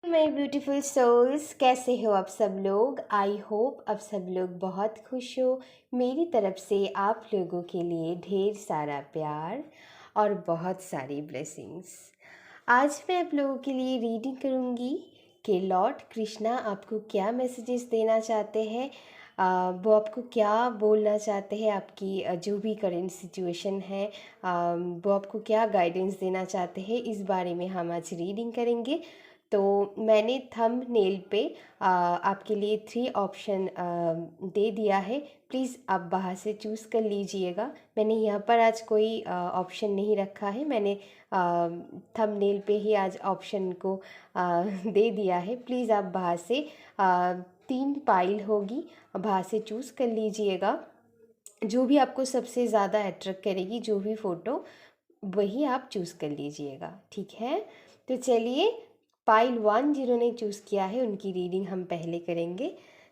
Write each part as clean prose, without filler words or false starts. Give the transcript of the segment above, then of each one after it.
My beautiful souls, कैसे हो आप सब लोग। आई होप आप सब लोग बहुत खुश हो। मेरी तरफ से आप लोगों के लिए ढेर सारा प्यार और बहुत सारी ब्लेसिंग्स। आज मैं आप लोगों के लिए रीडिंग करूँगी कि लॉर्ड कृष्णा आपको क्या मैसेजेस देना चाहते हैं। वो आपको क्या बोलना चाहते हैं, आपकी जो भी करेंट सिचुएशन है वो आपको क्या गाइडेंस देना चाहते हैं, इस बारे में हम आज रीडिंग करेंगे। तो मैंने थंबनेल पे आपके लिए 3 ऑप्शन दे दिया है। प्लीज़ आप बाहर से चूज़ कर लीजिएगा। मैंने यहाँ पर आज कोई ऑप्शन नहीं रखा है, मैंने थंबनेल पे ही आज ऑप्शन को दे दिया है। प्लीज़ आप बाहर से 3 पाइल होगी, बाहर से चूज़ कर लीजिएगा। जो भी आपको सबसे ज़्यादा अट्रैक्ट करेगी, जो भी फ़ोटो, वही आप चूज़ कर लीजिएगा, ठीक है। तो चलिए, पाइल 1 जिन्होंने चूज़ किया है उनकी रीडिंग हम पहले करेंगे।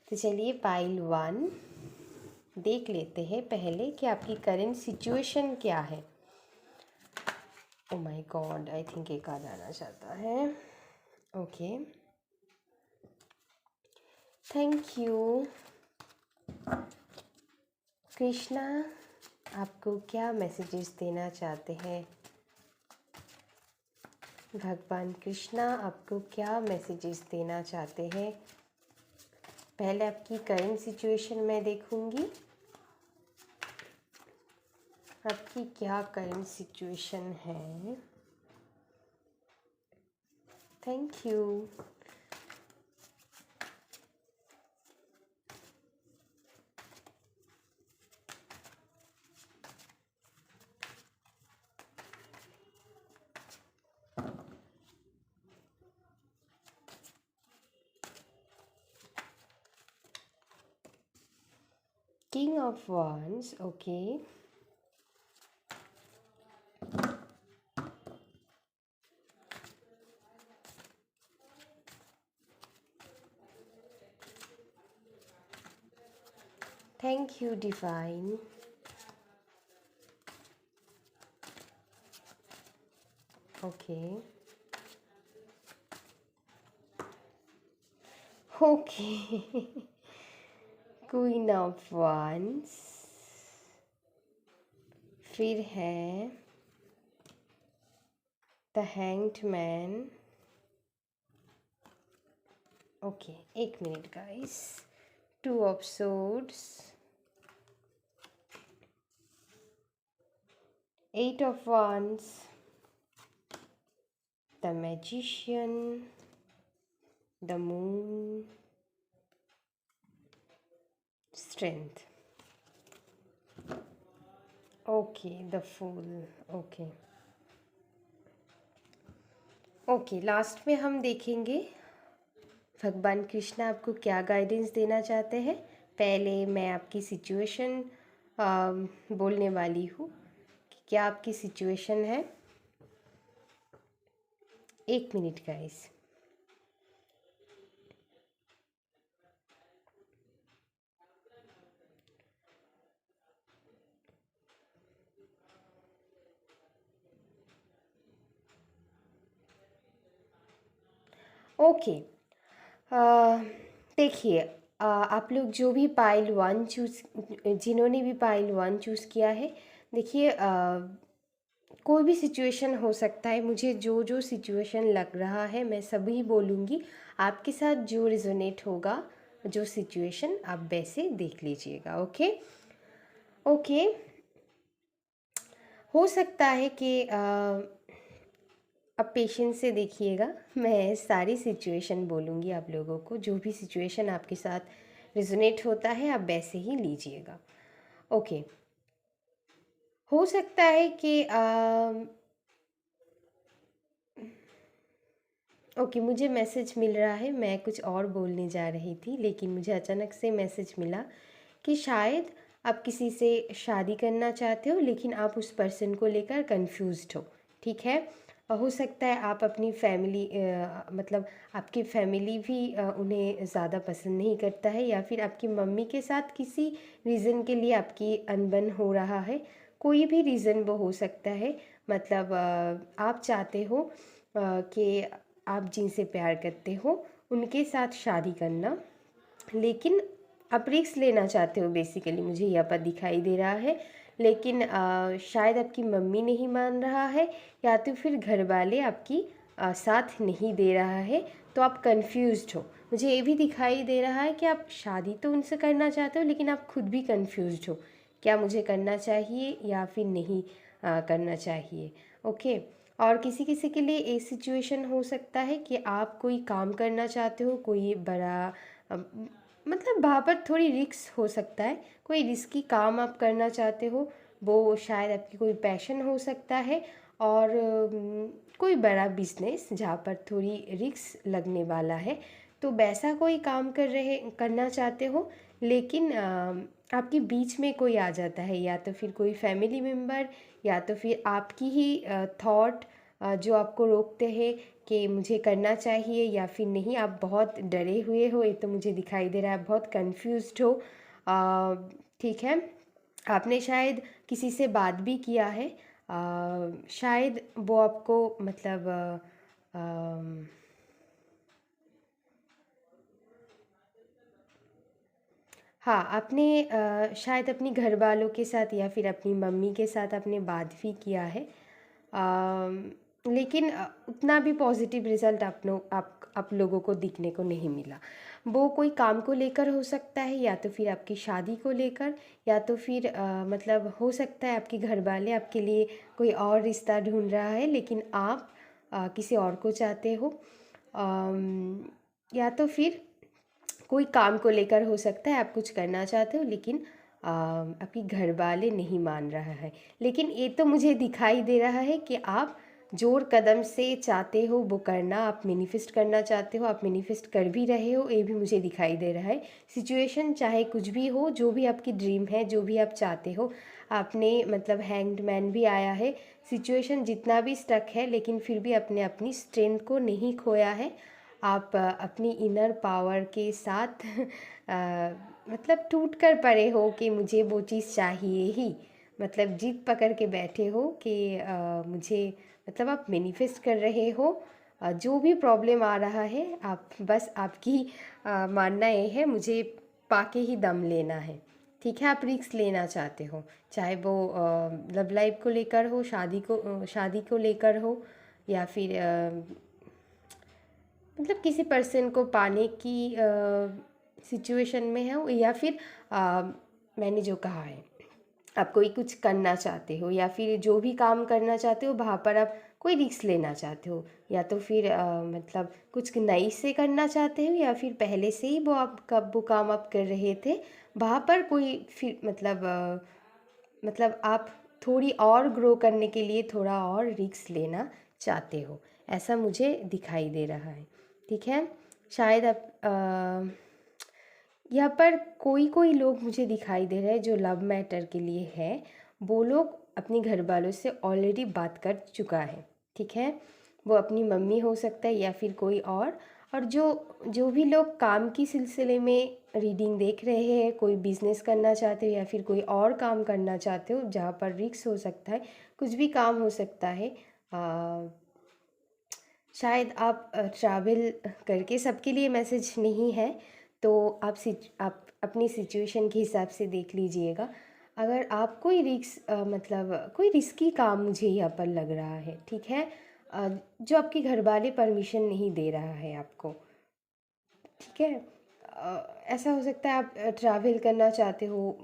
तो चलिए पाइल 1 देख लेते हैं पहले कि आपकी करंट सिचुएशन क्या है। ओ माय गॉड, आई थिंक एक कार्ड आना चाहता है। Okay, thank you. कृष्णा आपको क्या मैसेजेस देना चाहते हैं। भगवान कृष्णा आपको क्या मैसेजेस देना चाहते हैं। पहले आपकी करंट सिचुएशन मैं देखूंगी, आपकी क्या करंट सिचुएशन है। Thank you. King of wands, okay. Thank you divine. Okay okay queen of wands, फिर है द हैंग्ड मैन। ओके, एक minute guys. 2 of swords, 8 of wands, the magician, the moon, strength. Okay, the fool. Okay okay, last में हम देखेंगे भगवान कृष्णा आपको क्या guidance देना चाहते हैं। पहले मैं आपकी सिचुएशन बोलने वाली हूँ कि क्या आपकी सिचुएशन है। 1 मिनट गाइस। ओके, देखिए, आप लोग जो भी पाइल 1 चूज़, जिन्होंने भी पाइल 1 चूज़ किया है, देखिए कोई भी सिचुएशन हो सकता है। मुझे जो जो सिचुएशन लग रहा है मैं सभी बोलूँगी, आपके साथ जो रिजोनेट होगा, जो सिचुएशन, आप वैसे देख लीजिएगा। ओके ओके, हो सकता है कि अब पेशेंस से देखिएगा। मैं सारी सिचुएशन बोलूँगी आप लोगों को, जो भी सिचुएशन आपके साथ रिजोनेट होता है आप वैसे ही लीजिएगा। ओके, हो सकता है कि ओके, मुझे मैसेज मिल रहा है, मैं कुछ और बोलने जा रही थी लेकिन मुझे अचानक से मैसेज मिला कि शायद आप किसी से शादी करना चाहते हो लेकिन आप उस पर्सन को लेकर कंफ्यूज्ड हो, ठीक है। हो सकता है आप अपनी फैमिली मतलब आपकी फैमिली भी उन्हें ज़्यादा पसंद नहीं करता है, या फिर आपकी मम्मी के साथ किसी रीज़न के लिए आपकी अनबन हो रहा है। कोई भी रीज़न वो हो सकता है। मतलब आप चाहते हो कि आप जिनसे प्यार करते हो उनके साथ शादी करना, लेकिन आप रिस्क लेना चाहते हो बेसिकली, मुझे यहाँ पर दिखाई दे रहा है। लेकिन शायद आपकी मम्मी नहीं मान रहा है, या तो फिर घर वाले आपकी साथ नहीं दे रहा है, तो आप कंफ्यूज्ड हो। मुझे ये भी दिखाई दे रहा है कि आप शादी तो उनसे करना चाहते हो, लेकिन आप खुद भी कंफ्यूज्ड हो, क्या मुझे करना चाहिए या फिर नहीं करना चाहिए। ओके। और किसी किसी के लिए ये सिचुएशन हो सकता है कि आप कोई काम करना चाहते हो, कोई बड़ा मतलब वहाँ पर थोड़ी रिस्क हो सकता है, कोई रिस्की काम आप करना चाहते हो, वो शायद आपकी कोई पैशन हो सकता है, और कोई बड़ा बिजनेस जहाँ पर थोड़ी रिस्क लगने वाला है, तो वैसा कोई काम करना चाहते हो। लेकिन आपके बीच में कोई आ जाता है, या तो फिर कोई फैमिली मेम्बर, या तो फिर आपकी ही थॉट जो आपको रोकते हैं कि मुझे करना चाहिए या फिर नहीं। आप बहुत डरे हुए हो, ये तो मुझे दिखाई दे रहा है, आप बहुत कंफ्यूज्ड हो। ठीक है, आपने शायद किसी से बात भी किया है, शायद वो आपको मतलब हाँ, आपने शायद अपनी घर वालों के साथ या फिर अपनी मम्मी के साथ आपने बात भी किया है, लेकिन उतना भी पॉजिटिव रिज़ल्ट आप लोगों को दिखने को नहीं मिला। वो कोई काम को लेकर हो सकता है, या तो फिर आपकी शादी को लेकर, या तो फिर मतलब हो सकता है आपके घर वाले आपके लिए कोई और रिश्ता ढूंढ रहा है, लेकिन आप किसी और को चाहते हो। या तो फिर कोई काम को लेकर हो सकता है, आप कुछ करना चाहते हो, लेकिन आपके घर वाले नहीं मान रहा है। लेकिन ये तो मुझे दिखाई दे रहा है कि आप जोर कदम से चाहते हो वो करना, आप मैनिफेस्ट करना चाहते हो, आप मैनिफेस्ट कर भी रहे हो, ये भी मुझे दिखाई दे रहा है। सिचुएशन चाहे कुछ भी हो, जो भी आपकी ड्रीम है, जो भी आप चाहते हो, आपने मतलब हैंग्ड मैन भी आया है। सिचुएशन जितना भी स्टक है, लेकिन फिर भी आपने अपनी स्ट्रेंथ को नहीं खोया है। आप अपनी इनर पावर के साथ मतलब टूट कर पड़े हो कि मुझे वो चीज़ चाहिए ही, मतलब जिद पकड़ के बैठे हो कि मुझे, मतलब आप मैनिफेस्ट कर रहे हो। जो भी प्रॉब्लम आ रहा है, आप बस आपकी मानना ये है, मुझे पाके ही दम लेना है। ठीक है, आप रिस्क लेना चाहते हो, चाहे वो लव लाइफ को लेकर हो, शादी को लेकर हो, या फिर मतलब किसी पर्सन को पाने की सिचुएशन में है, या फिर मैंने जो कहा है, आप कोई कुछ करना चाहते हो, या फिर जो भी काम करना चाहते हो वहाँ पर आप कोई रिस्क लेना चाहते हो, या तो फिर मतलब कुछ नई से करना चाहते हो, या फिर पहले से ही वो काम आप कर रहे थे, वहाँ पर कोई फिर मतलब आप थोड़ी और ग्रो करने के लिए थोड़ा और रिस्क लेना चाहते हो, ऐसा मुझे दिखाई दे रहा है। ठीक है, शायद आप यहाँ पर कोई कोई लोग मुझे दिखाई दे रहे हैं जो लव मैटर के लिए है, वो लोग अपने घर वालों से ऑलरेडी बात कर चुका है। ठीक है, वो अपनी मम्मी हो सकता है या फिर कोई और जो जो भी लोग काम की सिलसिले में रीडिंग देख रहे हैं, कोई बिज़नेस करना चाहते हो या फिर कोई और काम करना चाहते हो जहाँ पर रिस्क हो सकता है, कुछ भी काम हो सकता है, शायद आप ट्रैवल करके, सबके लिए मैसेज नहीं है, तो आप अपनी सिचुएशन के हिसाब से देख लीजिएगा। अगर आप कोई मतलब कोई रिस्की काम मुझे यहाँ पर लग रहा है, ठीक है, जो आपके घर वाले परमिशन नहीं दे रहा है आपको। ठीक है, ऐसा हो सकता है आप ट्रैवल करना चाहते हो,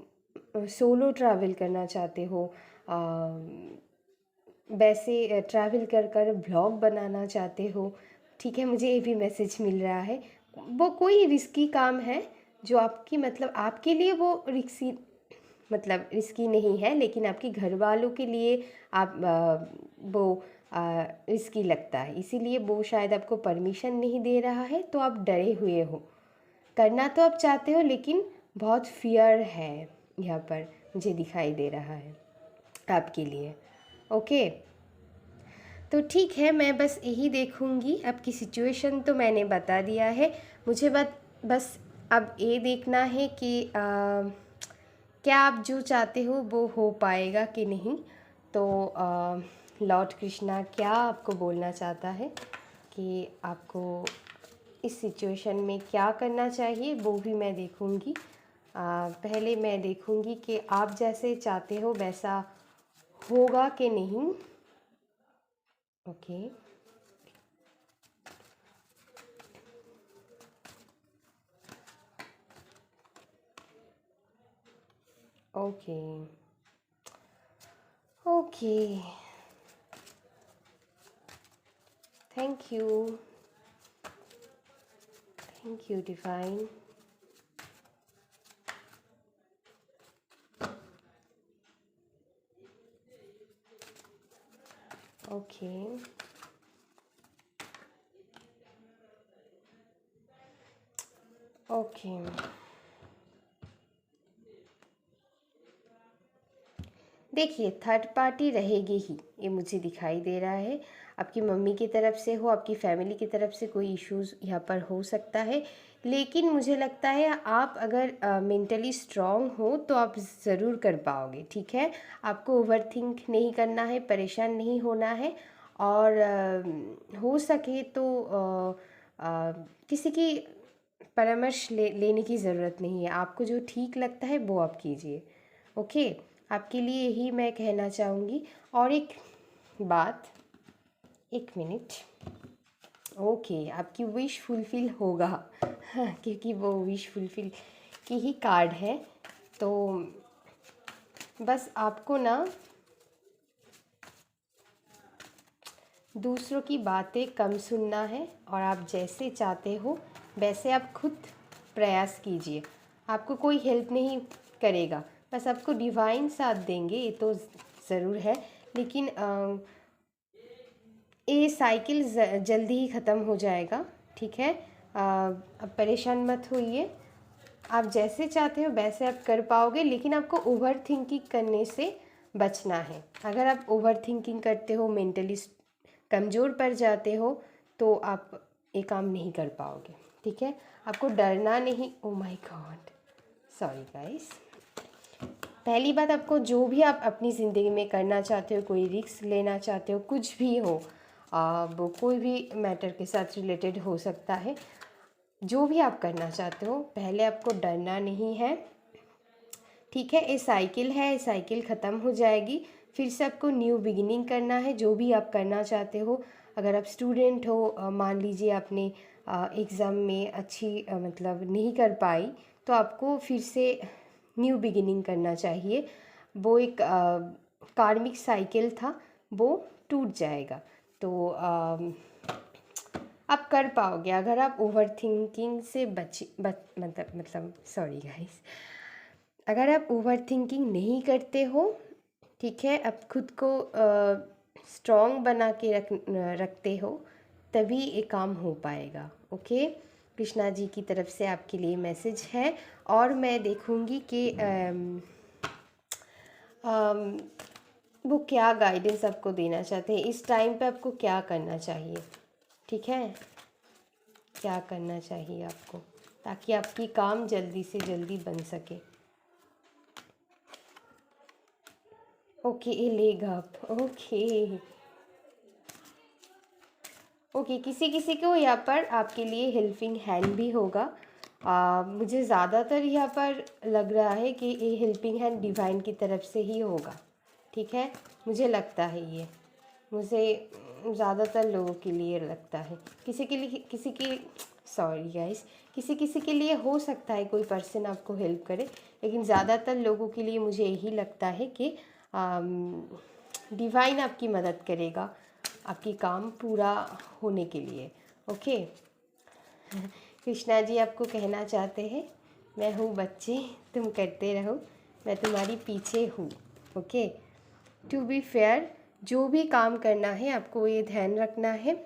सोलो ट्रैवल करना चाहते हो, वैसे ट्रैवल कर कर ब्लॉग बनाना चाहते हो। ठीक है, मुझे ये भी मैसेज मिल रहा है, वो कोई रिस्की काम है जो आपकी मतलब आपके लिए वो रिस्की, मतलब रिस्की नहीं है, लेकिन आपके घर वालों के लिए आप वो रिस्की लगता है, इसीलिए वो शायद आपको परमिशन नहीं दे रहा है, तो आप डरे हुए हो। करना तो आप चाहते हो, लेकिन बहुत फियर है यहाँ पर, मुझे दिखाई दे रहा है आपके लिए। ओके, तो ठीक है, मैं बस यही देखूँगी। आपकी सिचुएशन तो मैंने बता दिया है, मुझे बस अब ये देखना है कि क्या आप जो चाहते हो वो हो पाएगा कि नहीं। तो लॉर्ड कृष्णा क्या आपको बोलना चाहता है, कि आपको इस सिचुएशन में क्या करना चाहिए वो भी मैं देखूँगी। पहले मैं देखूँगी कि आप जैसे चाहते हो वैसा होगा कि नहीं। Okay, okay, okay, thank you divine. Okay, okay, देखिए थर्ड पार्टी रहेगी ही, ये मुझे दिखाई दे रहा है। आपकी मम्मी की तरफ से हो, आपकी फैमिली की तरफ से कोई इश्यूज़ यहाँ पर हो सकता है, लेकिन मुझे लगता है आप अगर मेंटली स्ट्रांग हो तो आप ज़रूर कर पाओगे। ठीक है, आपको ओवर थिंक नहीं करना है, परेशान नहीं होना है, और हो सके तो किसी की परामर्श लेने की ज़रूरत नहीं है। आपको जो ठीक लगता है वो आप कीजिए। ओके, आपके लिए यही मैं कहना चाहूँगी। और एक बात, एक मिनट। ओके, आपकी विश फुलफ़िल होगा हाँ, क्योंकि वो विश फुलफ़िल की ही कार्ड है। तो बस आपको ना दूसरों की बातें कम सुनना है, और आप जैसे चाहते हो वैसे आप खुद प्रयास कीजिए। आपको कोई हेल्प नहीं करेगा, बस आपको डिवाइन साथ देंगे, ये तो ज़रूर है। लेकिन ये साइकिल जल्दी ही ख़त्म हो जाएगा। ठीक है, अब परेशान मत होइए। आप जैसे चाहते हो वैसे आप कर पाओगे, लेकिन आपको ओवर थिंकिंग करने से बचना है। अगर आप ओवर थिंकिंग करते हो, मेंटली कमज़ोर पड़ जाते हो, तो आप ये काम नहीं कर पाओगे। ठीक है, आपको डरना नहीं। ओ माय गॉड, सॉरी गाइस। पहली बात, आपको जो भी आप अपनी ज़िंदगी में करना चाहते हो, कोई रिस्क लेना चाहते हो, कुछ भी हो, वो कोई भी मैटर के साथ रिलेटेड हो सकता है, जो भी आप करना चाहते हो पहले आपको डरना नहीं है। ठीक है, ये साइकिल है, ये साइकिल ख़त्म हो जाएगी, फिर से आपको न्यू बिगिनिंग करना है। जो भी आप करना चाहते हो, अगर आप स्टूडेंट हो, मान लीजिए आपने एग्ज़ाम में अच्छी मतलब नहीं कर पाई, तो आपको फिर से न्यू बिगिनिंग करना चाहिए। वो एक कार्मिक साइकिल था, वो टूट जाएगा। तो आप कर पाओगे अगर आप ओवर थिंकिंग से मतलब सॉरी गाइस, अगर आप ओवर थिंकिंग नहीं करते हो। ठीक है, आप खुद को स्ट्रॉन्ग बना के रखते हो, तभी ये काम हो पाएगा। ओके, कृष्णा जी की तरफ से आपके लिए मैसेज है, और मैं देखूंगी कि वो क्या गाइडेंस आपको देना चाहते हैं इस टाइम पे, आपको क्या करना चाहिए। ठीक है, क्या करना चाहिए आपको, ताकि आपकी काम जल्दी से जल्दी बन सके। ओके, लेगा आप। ओके, ओके, किसी किसी को यहाँ पर आपके लिए हेल्पिंग हैंड भी होगा। मुझे ज़्यादातर यहाँ पर लग रहा है कि ये हेल्पिंग हैंड डिवाइन की तरफ से ही होगा। ठीक है, मुझे लगता है ये, मुझे ज़्यादातर लोगों के लिए लगता है। किसी के लिए, किसी की, सॉरी गाइस, किसी किसी के लिए हो सकता है कोई पर्सन आपको हेल्प करे, लेकिन ज़्यादातर लोगों के लिए मुझे यही लगता है कि डिवाइन आपकी मदद करेगा आपकी काम पूरा होने के लिए। ओके, कृष्णा जी आपको कहना चाहते हैं, मैं हूँ बच्चे, तुम करते रहो, मैं तुम्हारी पीछे हूँ। ओके, टू बी फेयर, जो भी काम करना है आपको ये ध्यान रखना है,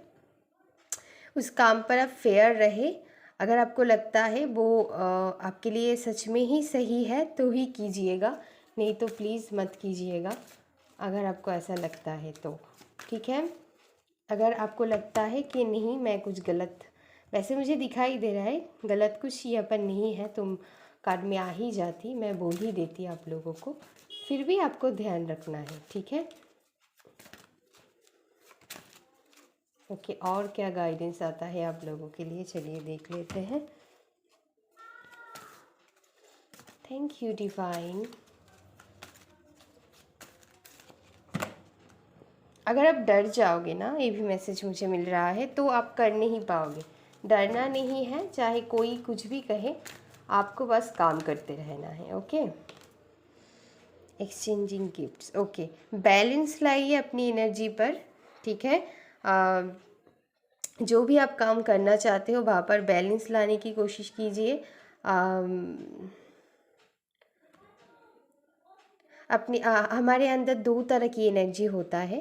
उस काम पर आप फेयर रहे। अगर आपको लगता है वो आपके लिए सच में ही सही है तो ही कीजिएगा, नहीं तो प्लीज़ मत कीजिएगा अगर आपको ऐसा लगता है तो। ठीक है, अगर आपको लगता है कि नहीं मैं कुछ गलत, वैसे मुझे दिखाई दे रहा है गलत कुछ यहाँ पर नहीं है, तुम कार्ड में आ ही जाती, मैं बोल ही देती आप लोगों को, फिर भी आपको ध्यान रखना है। ठीक है, ओके, और क्या गाइडेंस आता है आप लोगों के लिए, चलिए देख लेते हैं। Thank you divine. अगर आप डर जाओगे ना, ये भी मैसेज मुझे मिल रहा है, तो आप कर नहीं पाओगे। डरना नहीं है, चाहे कोई कुछ भी कहे, आपको बस काम करते रहना है। Okay, exchanging gifts. Okay, balance लाइए अपनी एनर्जी पर, ठीक है। जो भी आप काम करना चाहते हो वहाँ पर बैलेंस लाने की कोशिश कीजिए। अपनी हमारे अंदर दो तरह की एनर्जी होता है।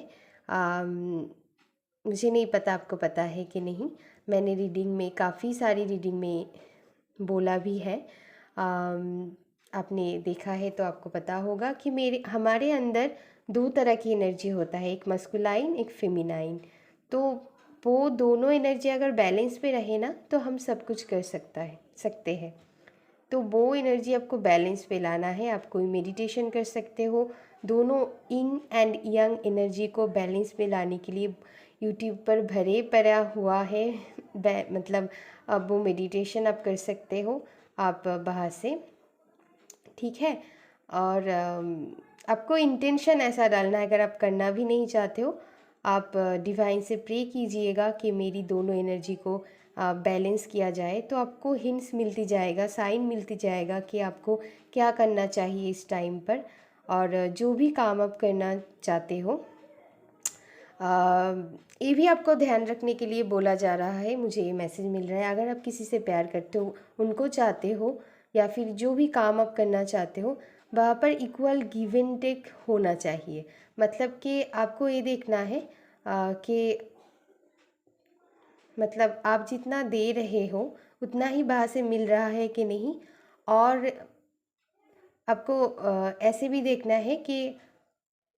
मुझे नहीं पता आपको पता है कि नहीं, मैंने रीडिंग में, काफ़ी सारी रीडिंग में बोला भी है। आपने देखा है तो आपको पता होगा कि हमारे अंदर दो तरह की एनर्जी होता है, एक मस्कुलाइन, एक फेमिनाइन। तो वो दोनों एनर्जी अगर बैलेंस पे रहे ना, तो हम सब कुछ कर सकते हैं। तो वो एनर्जी आपको बैलेंस पे लाना है। आप कोई मेडिटेशन कर सकते हो। दोनों यिंग एंड यंग एनर्जी को बैलेंस पे लाने के लिए यूट्यूब पर भरे पड़ा हुआ है। मतलब अब वो मेडिटेशन आप कर सकते हो आप बाहर से, ठीक है। और आपको इंटेंशन ऐसा डालना है, अगर आप करना भी नहीं चाहते हो, आप डिवाइन से प्रे कीजिएगा कि मेरी दोनों एनर्जी को बैलेंस किया जाए। तो आपको हिंट्स मिलती जाएगा, साइन मिलती जाएगा कि आपको क्या करना चाहिए इस टाइम पर। और जो भी काम आप करना चाहते हो, ये भी आपको ध्यान रखने के लिए बोला जा रहा है। मुझे ये मैसेज मिल रहा है, अगर आप किसी से प्यार करते हो, उनको चाहते हो, या फिर जो भी काम आप करना चाहते हो, वहाँ पर इक्वल गिव एंड टेक होना चाहिए। मतलब कि आपको ये देखना है कि मतलब आप जितना दे रहे हो उतना ही वहाँ से मिल रहा है कि नहीं। और आपको ऐसे भी देखना है कि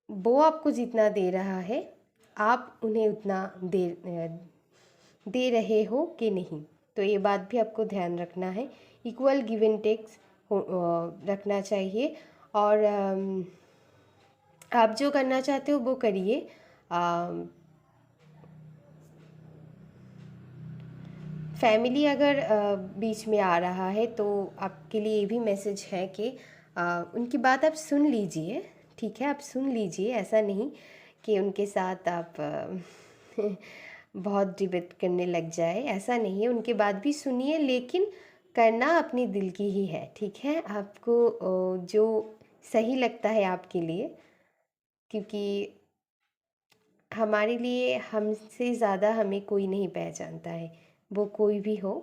वो आपको जितना दे रहा है, आप उन्हें उतना दे रहे हो कि नहीं। तो ये बात भी आपको ध्यान रखना है, इक्वल गिव एंड टेक्स रखना चाहिए। और आप जो करना चाहते हो वो करिए। फैमिली अगर बीच में आ रहा है तो आपके लिए ये भी मैसेज है कि उनकी बात आप सुन लीजिए, ठीक है। आप सुन लीजिए, ऐसा नहीं कि उनके साथ आप बहुत डिबेट करने लग जाए, ऐसा नहीं है। उनके बात भी सुनिए, लेकिन करना अपने दिल की ही है, ठीक है। आपको जो सही लगता है आपके लिए, क्योंकि हमारे लिए हमसे ज़्यादा हमें कोई नहीं पहचानता है, वो कोई भी हो।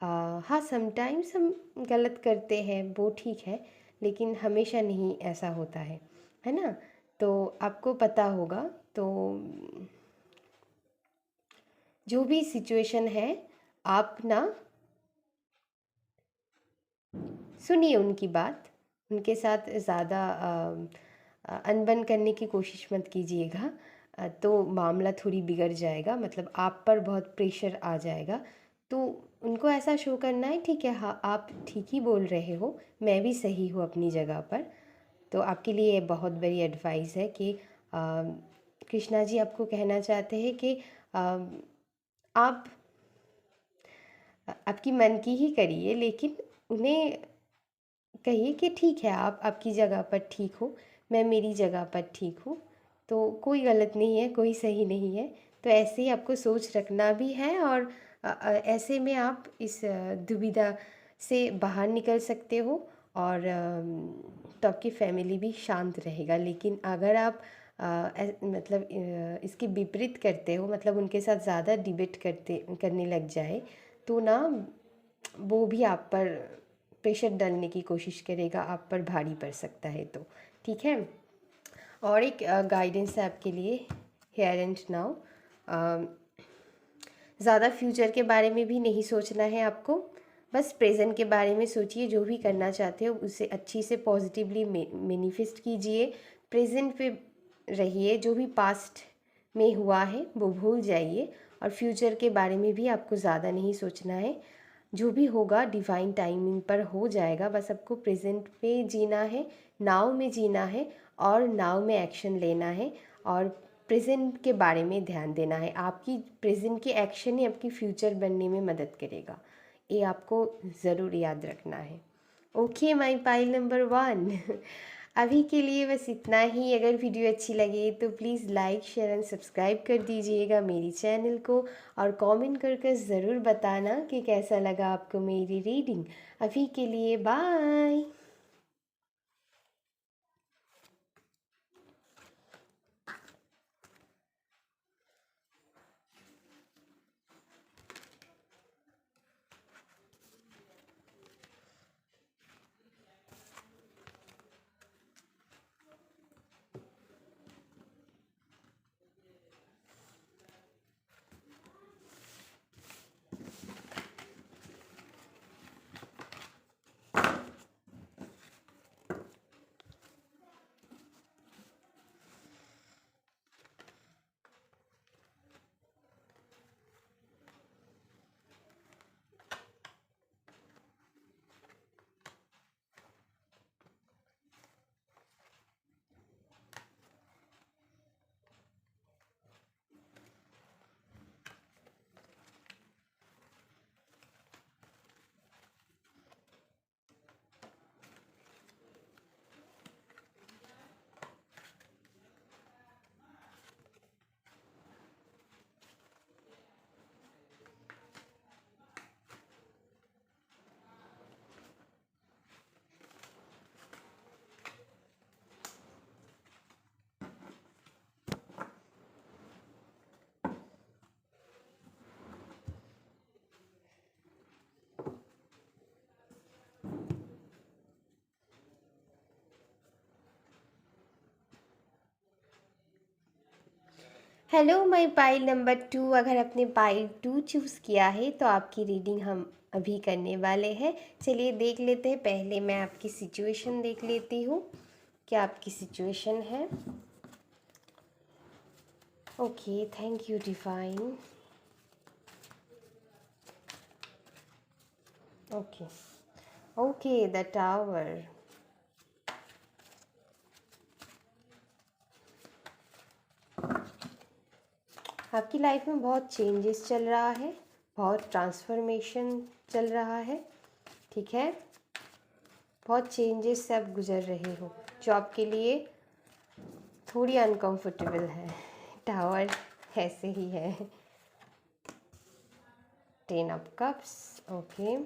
हाँ, समटाइम्स हम गलत करते हैं, वो ठीक है, लेकिन हमेशा नहीं ऐसा होता है ना। तो आपको पता होगा। तो जो भी सिचुएशन है, आप ना सुनिए उनकी बात, उनके साथ ज़्यादा अनबन करने की कोशिश मत कीजिएगा। तो मामला थोड़ी बिगड़ जाएगा, मतलब आप पर बहुत प्रेशर आ जाएगा। तो उनको ऐसा शो करना है, ठीक है, हाँ आप ठीक ही बोल रहे हो, मैं भी सही हूँ अपनी जगह पर। तो आपके लिए ये बहुत बड़ी एडवाइस है कि कृष्णा जी आपको कहना चाहते हैं कि आप आपकी मन की ही करिए, लेकिन उन्हें कहिए कि ठीक है, आप आपकी जगह पर ठीक हो, मैं मेरी जगह पर ठीक हूँ। तो कोई गलत नहीं है, कोई सही नहीं है। तो ऐसे ही आपको सोच रखना भी है। और ऐसे में आप इस दुविधा से बाहर निकल सकते हो। और तो आपकी फैमिली भी शांत रहेगा। लेकिन अगर आप मतलब इसके विपरीत करते हो, मतलब उनके साथ ज़्यादा डिबेट करने लग जाए, तो ना वो भी आप पर प्रेशर डालने की कोशिश करेगा, आप पर भारी पड़ सकता है। तो ठीक है। और एक गाइडेंस है आपके लिए, हेयर एंड नाउ। ज़्यादा फ्यूचर के बारे में भी नहीं सोचना है आपको, बस प्रेजेंट के बारे में सोचिए। जो भी करना चाहते हो उसे अच्छी से पॉजिटिवली मैनिफेस्ट कीजिए। प्रेजेंट पे रहिए, जो भी पास्ट में हुआ है वो भूल जाइए। और फ्यूचर के बारे में भी आपको ज़्यादा नहीं सोचना है। जो भी होगा डिवाइन टाइमिंग पर हो जाएगा। बस आपको प्रेजेंट पे जीना है, नाव में जीना है, और नाव में एक्शन लेना है। और प्रेजेंट के बारे में ध्यान देना है। आपकी प्रेजेंट के एक्शन ही आपकी फ्यूचर बनने में मदद करेगा, ये आपको ज़रूर याद रखना है। ओके माय पाइल नंबर 1 अभी के लिए बस इतना ही। अगर वीडियो अच्छी लगे तो please like share and subscribe कर दीजिएगा मेरी चैनल को, और कमेंट करके ज़रूर बताना कि कैसा लगा आपको मेरी रीडिंग। अभी के लिए bye. Hello my pile number 2, अगर आपने पाइल 2 चूज़ किया है तो आपकी रीडिंग हम अभी करने वाले हैं। चलिए देख लेते हैं। पहले मैं आपकी सिचुएशन देख लेती हूँ, क्या आपकी सिचुएशन है। Okay, thank you divine. Okay okay, the tower. आपकी लाइफ में बहुत चेंजेस चल रहा है, बहुत ट्रांसफॉर्मेशन चल रहा है, ठीक है। बहुत चेंजेस से आप गुजर रहे हो, जो आपके लिए थोड़ी अनकंफर्टेबल है। टावर ऐसे ही है। 10 of cups. Okay,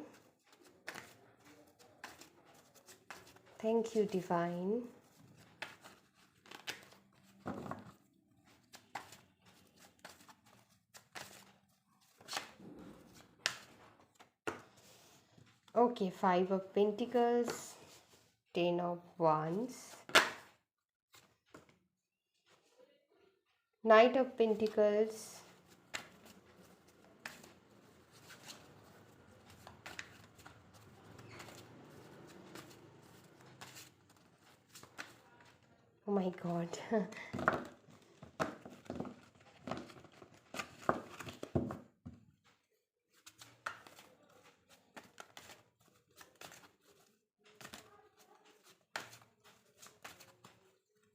thank you divine. Okay, 5 of pentacles, 10 of wands, Knight of Pentacles, oh my god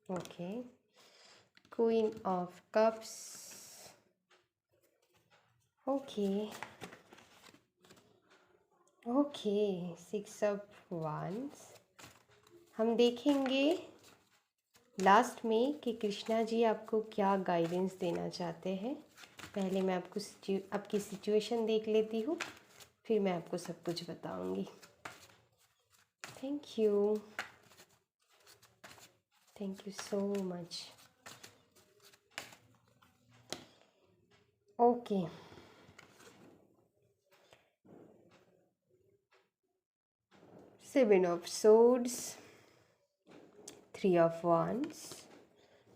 okay, Queen of Cups, okay, okay, 6 of wands। हम देखेंगे लास्ट में कि कृष्णा जी आपको क्या गाइडेंस देना चाहते हैं। पहले मैं आपकी सिचुएशन देख लेती हूँ, फिर मैं आपको सब कुछ बताऊँगी। Thank you, thank you so much. Okay, Seven of Swords, 3 of Wands,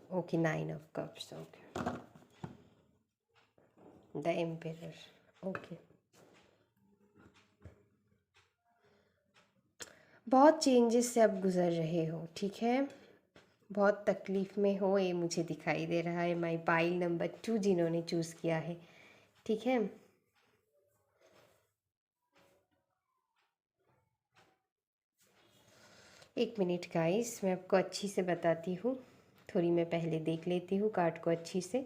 okay, 9 of Cups, okay, the Emperor, okay। बहुत चेंजेस से आप गुज़र रहे हो, ठीक है। बहुत तकलीफ़ में हो, ये मुझे दिखाई दे रहा है। माई पाइल नंबर 2 जिन्होंने चूज़ किया है, ठीक है। एक मिनट गाइस, मैं आपको अच्छी से बताती हूँ, थोड़ी मैं पहले देख लेती हूँ कार्ड को अच्छी से।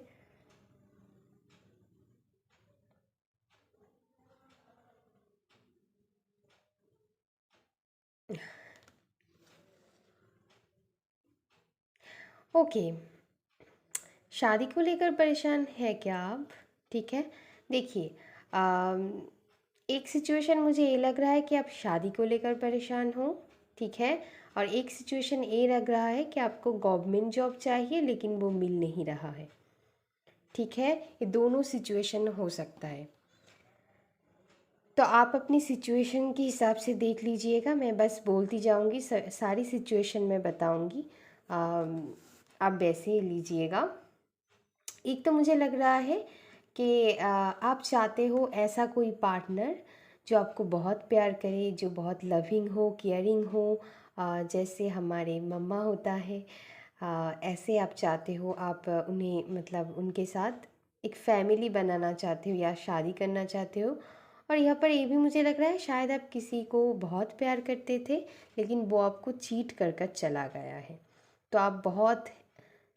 ओके, शादी को लेकर परेशान है क्या आप? ठीक है, देखिए, अम, एक सिचुएशन मुझे ये लग रहा है कि आप शादी को लेकर परेशान हो, ठीक है। और एक सिचुएशन ये लग रहा है कि आपको गवर्नमेंट जॉब चाहिए लेकिन वो मिल नहीं रहा है, ठीक है। ये दोनों सिचुएशन हो सकता है। तो आप अपनी सिचुएशन के हिसाब से देख लीजिएगा, मैं बस बोलती जाऊंगी, सारी सिचुएशन मैं बताऊंगी, आप वैसे ही लीजिएगा। एक तो मुझे लग रहा है कि आप चाहते हो ऐसा कोई पार्टनर जो आपको बहुत प्यार करे, जो बहुत लविंग हो, केयरिंग हो, जैसे हमारे मम्मा होता है, ऐसे आप चाहते हो। आप उन्हें मतलब उनके साथ एक फैमिली बनाना चाहते हो या शादी करना चाहते हो। और यहाँ पर ये भी मुझे लग रहा है शायद आप किसी को बहुत प्यार करते थे लेकिन वो आपको चीट कर कर चला गया है, तो आप बहुत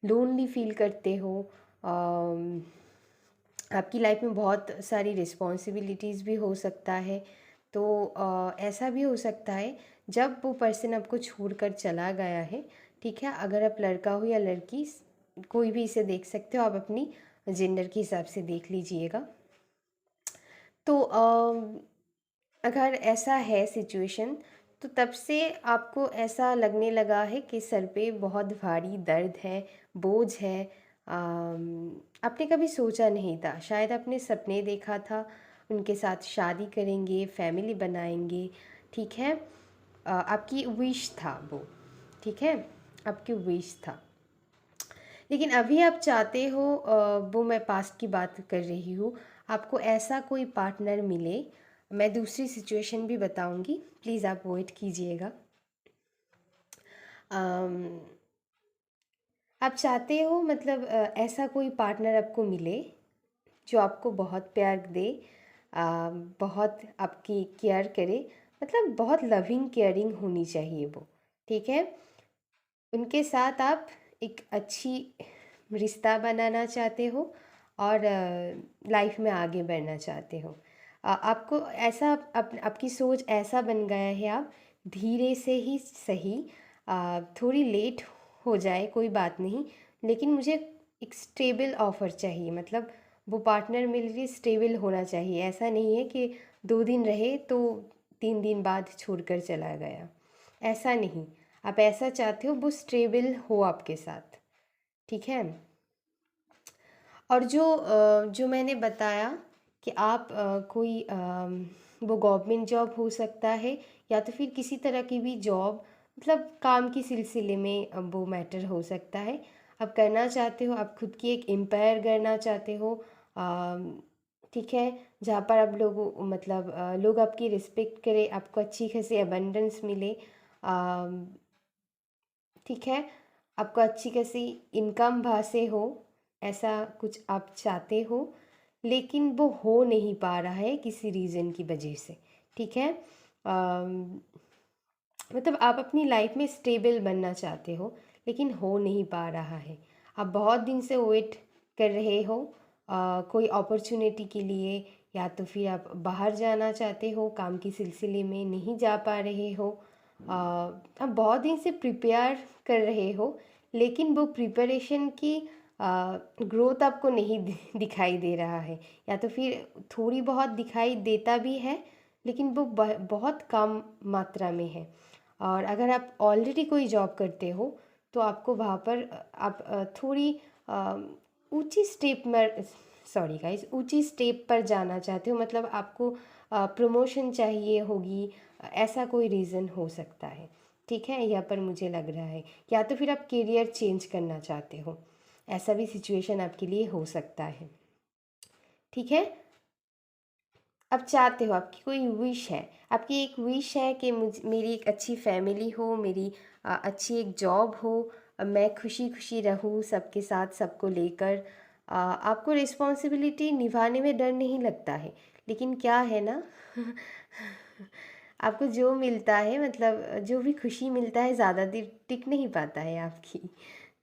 लोनली फील करते हो। अम, आपकी लाइफ में बहुत सारी रिस्पॉन्सिबिलिटीज़ भी हो सकता है। तो ऐसा भी हो सकता है जब वो पर्सन आपको छोड़कर चला गया है, ठीक है। अगर आप लड़का हो या लड़की, कोई भी इसे देख सकते हो, आप अपनी जेंडर के हिसाब से देख लीजिएगा। तो अगर ऐसा है सिचुएशन, तो तब से आपको ऐसा लगने लगा है कि सर पे बहुत भारी दर्द है, बोझ है। आपने कभी सोचा नहीं था, शायद आपने सपने देखा था उनके साथ शादी करेंगे, फैमिली बनाएंगे, ठीक है। आपकी विश था वो, ठीक है, आपकी विश था। लेकिन अभी आप चाहते हो, वो मैं पास्ट की बात कर रही हूँ, आपको ऐसा कोई पार्टनर मिले। मैं दूसरी सिचुएशन भी बताऊंगी, प्लीज़ आप वेट कीजिएगा। अम, आप चाहते हो मतलब ऐसा कोई पार्टनर आपको मिले जो आपको बहुत प्यार दे, बहुत आपकी केयर करे, मतलब बहुत लविंग केयरिंग होनी चाहिए वो, ठीक है। उनके साथ आप एक अच्छी रिश्ता बनाना चाहते हो और लाइफ में आगे बढ़ना चाहते हो। आपको ऐसा आपकी सोच ऐसा बन गया है, आप धीरे से ही सही, थोड़ी लेट हो जाए कोई बात नहीं, लेकिन मुझे एक स्टेबल ऑफ़र चाहिए। मतलब वो पार्टनर मेरे लिए स्टेबल होना चाहिए, ऐसा नहीं है कि 2 दिन रहे तो 3 दिन बाद छोड़कर चला गया, ऐसा नहीं। आप ऐसा चाहते हो वो स्टेबल हो आपके साथ, ठीक है। और जो मैंने बताया कि आप कोई वो गवर्नमेंट जॉब हो सकता है या तो फिर किसी तरह की भी जॉब, मतलब काम की सिलसिले में वो मैटर हो सकता है। आप करना चाहते हो, आप खुद की एक एम्पायर करना चाहते हो, ठीक है। जहाँ पर आप लोग मतलब लोग आपकी रिस्पेक्ट करें, आपको अच्छी खासी अबंडेंस मिले, ठीक है। आपको अच्छी खासी इनकम वहाँ से हो, ऐसा कुछ आप चाहते हो, लेकिन वो हो नहीं पा रहा है किसी रीज़न की वजह से, ठीक है। अम, मतलब आप अपनी लाइफ में स्टेबल बनना चाहते हो लेकिन हो नहीं पा रहा है। आप बहुत दिन से वेट कर रहे हो कोई अपॉर्चुनिटी के लिए, या तो फिर आप बाहर जाना चाहते हो, काम के सिलसिले में नहीं जा पा रहे हो। आप बहुत दिन से प्रिपेयर कर रहे हो लेकिन वो प्रिपरेशन की ग्रोथ आपको नहीं दिखाई दे रहा है, या तो फिर थोड़ी बहुत दिखाई देता भी है लेकिन वो बहुत कम मात्रा में है। और अगर आप ऑलरेडी कोई जॉब करते हो तो आपको वहाँ पर आप थोड़ी ऊंची स्टेप में, सॉरी गाइस, ऊंची स्टेप पर जाना चाहते हो, मतलब आपको प्रमोशन चाहिए होगी, ऐसा कोई रीज़न हो सकता है, ठीक है। यहाँ पर मुझे लग रहा है या तो फिर आप करियर चेंज करना चाहते हो, ऐसा भी सिचुएशन आपके लिए हो सकता है, ठीक है। आप चाहते हो, आपकी कोई विश है, आपकी एक विश है कि मेरी एक अच्छी फैमिली हो, मेरी अच्छी एक जॉब हो, मैं खुशी खुशी रहूँ सबके साथ, सबको लेकर। आपको रिस्पॉन्सिबिलिटी निभाने में डर नहीं लगता है, लेकिन क्या है ना आपको जो मिलता है, मतलब जो भी खुशी मिलता है ज़्यादा देर टिक नहीं पाता है आपकी।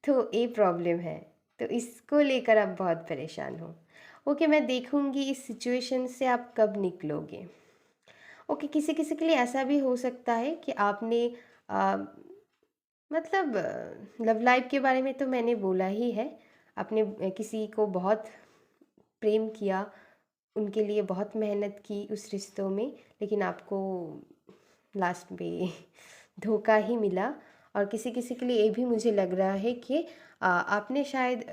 तो ये प्रॉब्लम है। तो इसको लेकर आप बहुत परेशान हो। ओके, मैं देखूँगी इस सिचुएशन से आप कब निकलोगे। ओके, किसी किसी के लिए ऐसा भी हो सकता है कि आपने अ, मतलब लव लाइफ के बारे में तो मैंने बोला ही है। आपने किसी को बहुत प्रेम किया, उनके लिए बहुत मेहनत की उस रिश्तों में, लेकिन आपको लास्ट में धोखा ही मिला। और किसी किसी के लिए ये भी मुझे लग रहा है कि आपने शायद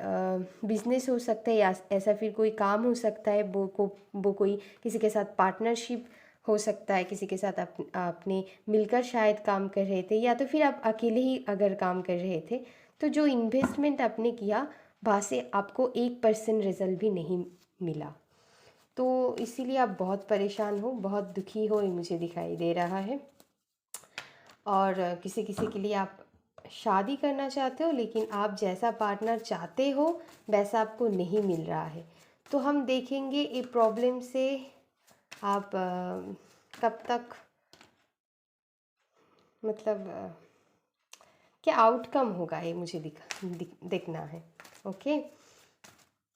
बिजनेस हो सकता है या ऐसा फिर कोई काम हो सकता है, वो कोई किसी के साथ पार्टनरशिप हो सकता है, किसी के साथ आपने मिलकर शायद काम कर रहे थे, या तो फिर आप अकेले ही अगर काम कर रहे थे, तो जो इन्वेस्टमेंट आपने किया वहाँ से आपको 1% रिजल्ट भी नहीं मिला। तो इसीलिए आप बहुत परेशान हो, बहुत दुखी हो, ये मुझे दिखाई दे रहा है। और किसी किसी के लिए आप शादी करना चाहते हो, लेकिन आप जैसा पार्टनर चाहते हो वैसा आपको नहीं मिल रहा है। तो हम देखेंगे ये प्रॉब्लम से आप कब तक, मतलब क्या आउटकम होगा, ये मुझे देखना है। ओके,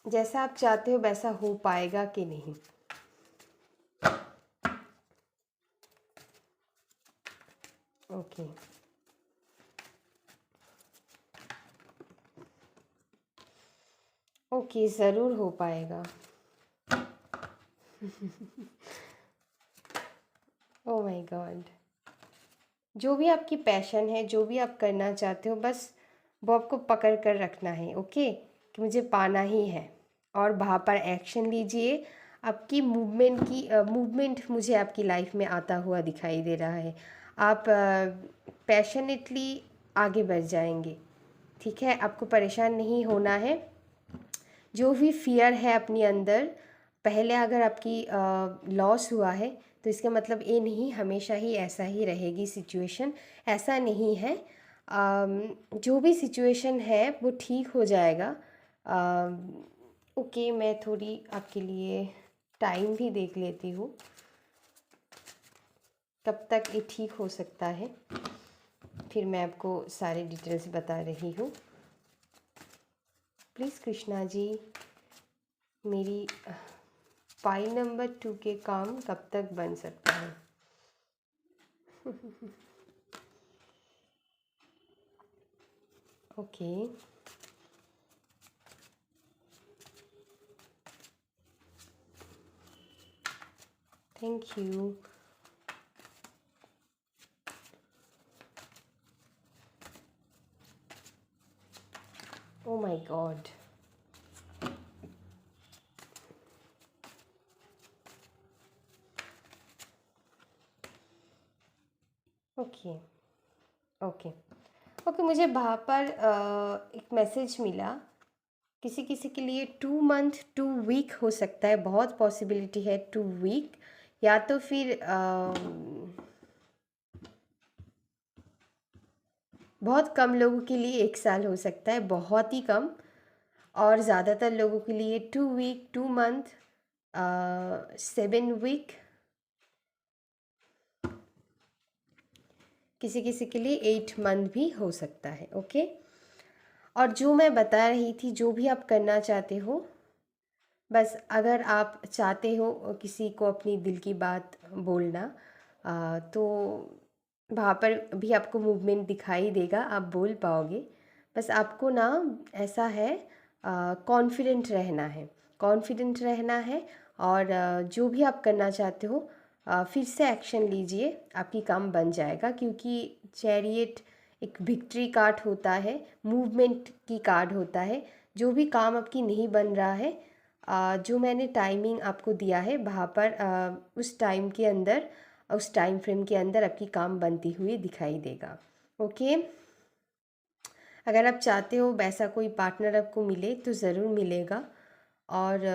जैसा आप चाहते हो वैसा हो पाएगा कि नहीं। ओके, ओके, ज़रूर हो पाएगा। ओ माय गॉड, जो भी आपकी पैशन है, जो भी आप करना चाहते हो, बस वो आपको पकड़ कर रखना है। ओके, कि मुझे पाना ही है, और वहाँ पर एक्शन लीजिए। आपकी मूवमेंट मुझे आपकी लाइफ में आता हुआ दिखाई दे रहा है। आप पैशनेटली आगे बढ़ जाएंगे। ठीक है, आपको परेशान नहीं होना है। जो भी फियर है अपनी अंदर, पहले अगर आपकी लॉस हुआ है तो इसका मतलब ये नहीं हमेशा ही ऐसा ही रहेगी सिचुएशन। ऐसा नहीं है। जो भी सिचुएशन है वो ठीक हो जाएगा। ओके, मैं थोड़ी आपके लिए टाइम भी देख लेती हूँ कब तक ये ठीक हो सकता है, फिर मैं आपको सारे डिटेल्स बता रही हूँ। प्लीज़ कृष्णा जी, मेरी फाइल नंबर 2 के काम कब तक बन सकता है। Okay, thank you. O my God, okay, okay, okay, मुझे वहाँ पर एक मैसेज मिला। किसी किसी के लिए 2 मंथ 2 वीक हो सकता है, बहुत पॉसिबिलिटी है 2 वीक, या तो फिर बहुत कम लोगों के लिए 1 साल हो सकता है, बहुत ही कम। और ज़्यादातर लोगों के लिए 2 वीक 2 मंथ 7 वीक, किसी किसी के लिए 8 मंथ भी हो सकता है। ओके, और जो मैं बता रही थी, जो भी आप करना चाहते हो, बस अगर आप चाहते हो किसी को अपनी दिल की बात बोलना, तो वहाँ पर भी आपको मूवमेंट दिखाई देगा, आप बोल पाओगे। बस आपको ना ऐसा है, कॉन्फिडेंट रहना है, कॉन्फिडेंट रहना है। और जो भी आप करना चाहते हो, फिर से एक्शन लीजिए, आपकी काम बन जाएगा। क्योंकि चैरियट एक विक्ट्री कार्ड होता है, मूवमेंट की कार्ड होता है। जो भी काम आपकी नहीं बन रहा है, जो मैंने टाइमिंग आपको दिया है वहाँ पर, उस टाइम के अंदर, उस टाइम फ्रेम के अंदर आपकी काम बनती हुई दिखाई देगा। ओके, अगर आप चाहते हो वैसा कोई पार्टनर आपको मिले तो ज़रूर मिलेगा। और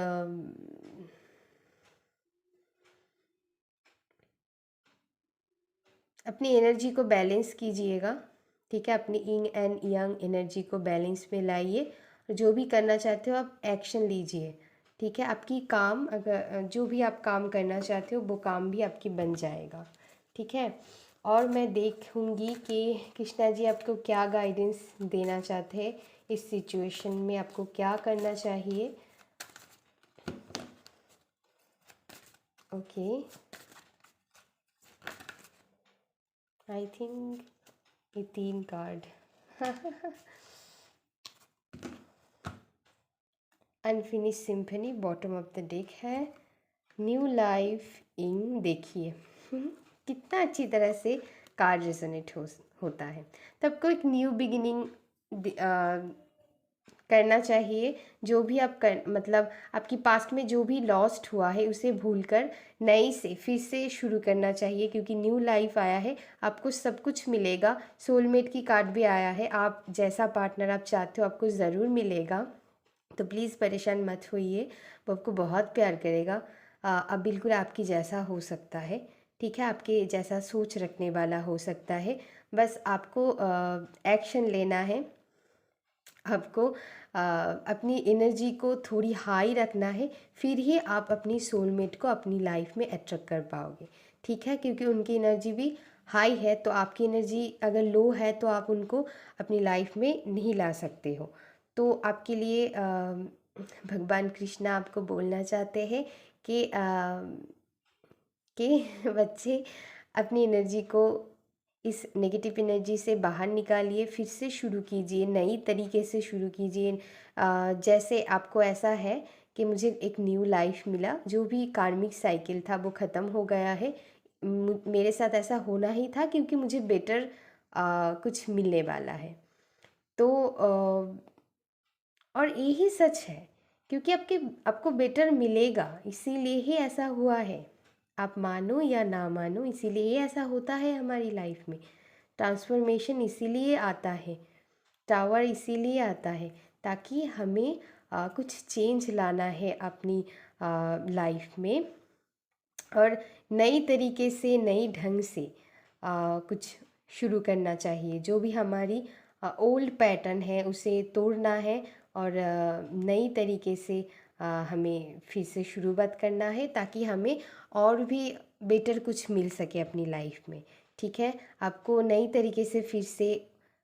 अपनी एनर्जी को बैलेंस कीजिएगा। ठीक है, अपनी इंग एंड यंग एनर्जी को बैलेंस में लाइए। जो भी करना चाहते हो आप एक्शन लीजिए। ठीक है, आपकी काम, अगर जो भी आप काम करना चाहते हो वो काम भी आपकी बन जाएगा। ठीक है, और मैं देखूंगी कि कृष्णा जी आपको क्या गाइडेंस देना चाहते हैं इस सिचुएशन में आपको क्या करना चाहिए। ओके, आई थिंक ये 3 card unfinished symphony bottom of the deck है। न्यू लाइफ इन, देखिए कितना अच्छी तरह से कार्ड रेजोनेट होता है। तो आपको एक न्यू बिगिनिंग करना चाहिए। जो भी आप मतलब आपकी पास्ट में जो भी लॉस्ट हुआ है उसे भूलकर नई से फिर से शुरू करना चाहिए, क्योंकि न्यू लाइफ आया है, आपको सब कुछ मिलेगा। सोलमेट की कार्ड भी आया है, आप जैसा पार्टनर आप चाहते हो आपको ज़रूर मिलेगा। तो प्लीज़ परेशान मत होइए, वो आपको बहुत प्यार करेगा। अब बिल्कुल आपकी जैसा हो सकता है, ठीक है, आपके जैसा सोच रखने वाला हो सकता है। बस आपको एक्शन लेना है, आपको अपनी एनर्जी को थोड़ी हाई रखना है, फिर ही आप अपनी सोलमेट को अपनी लाइफ में अट्रैक्ट कर पाओगे, ठीक है, क्योंकि उनकी एनर्जी भी हाई है। तो आपकी एनर्जी अगर लो है तो आप उनको अपनी लाइफ में नहीं ला सकते हो। तो आपके लिए भगवान कृष्णा आपको बोलना चाहते हैं कि बच्चे अपनी एनर्जी को इस नेगेटिव एनर्जी से बाहर निकालिए, फिर से शुरू कीजिए, नई तरीके से शुरू कीजिए। जैसे आपको ऐसा है कि मुझे एक न्यू लाइफ मिला, जो भी कार्मिक साइकिल था वो ख़त्म हो गया है। मेरे साथ ऐसा होना ही था क्योंकि मुझे बेटर कुछ मिलने वाला है। तो और यही सच है, क्योंकि आपको बेटर मिलेगा, इसीलिए ही ऐसा हुआ है। आप मानो या ना मानो, इसीलिए ऐसा होता है हमारी लाइफ में। ट्रांसफॉर्मेशन इसीलिए आता है, टावर इसीलिए आता है, ताकि हमें कुछ चेंज लाना है अपनी लाइफ में, और नई तरीके से नई ढंग से कुछ शुरू करना चाहिए। जो भी हमारी ओल्ड पैटर्न है उसे तोड़ना है, और नई तरीके से हमें फिर से शुरुआत करना है, ताकि हमें और भी बेटर कुछ मिल सके अपनी लाइफ में, ठीक है। आपको नई तरीके से फिर से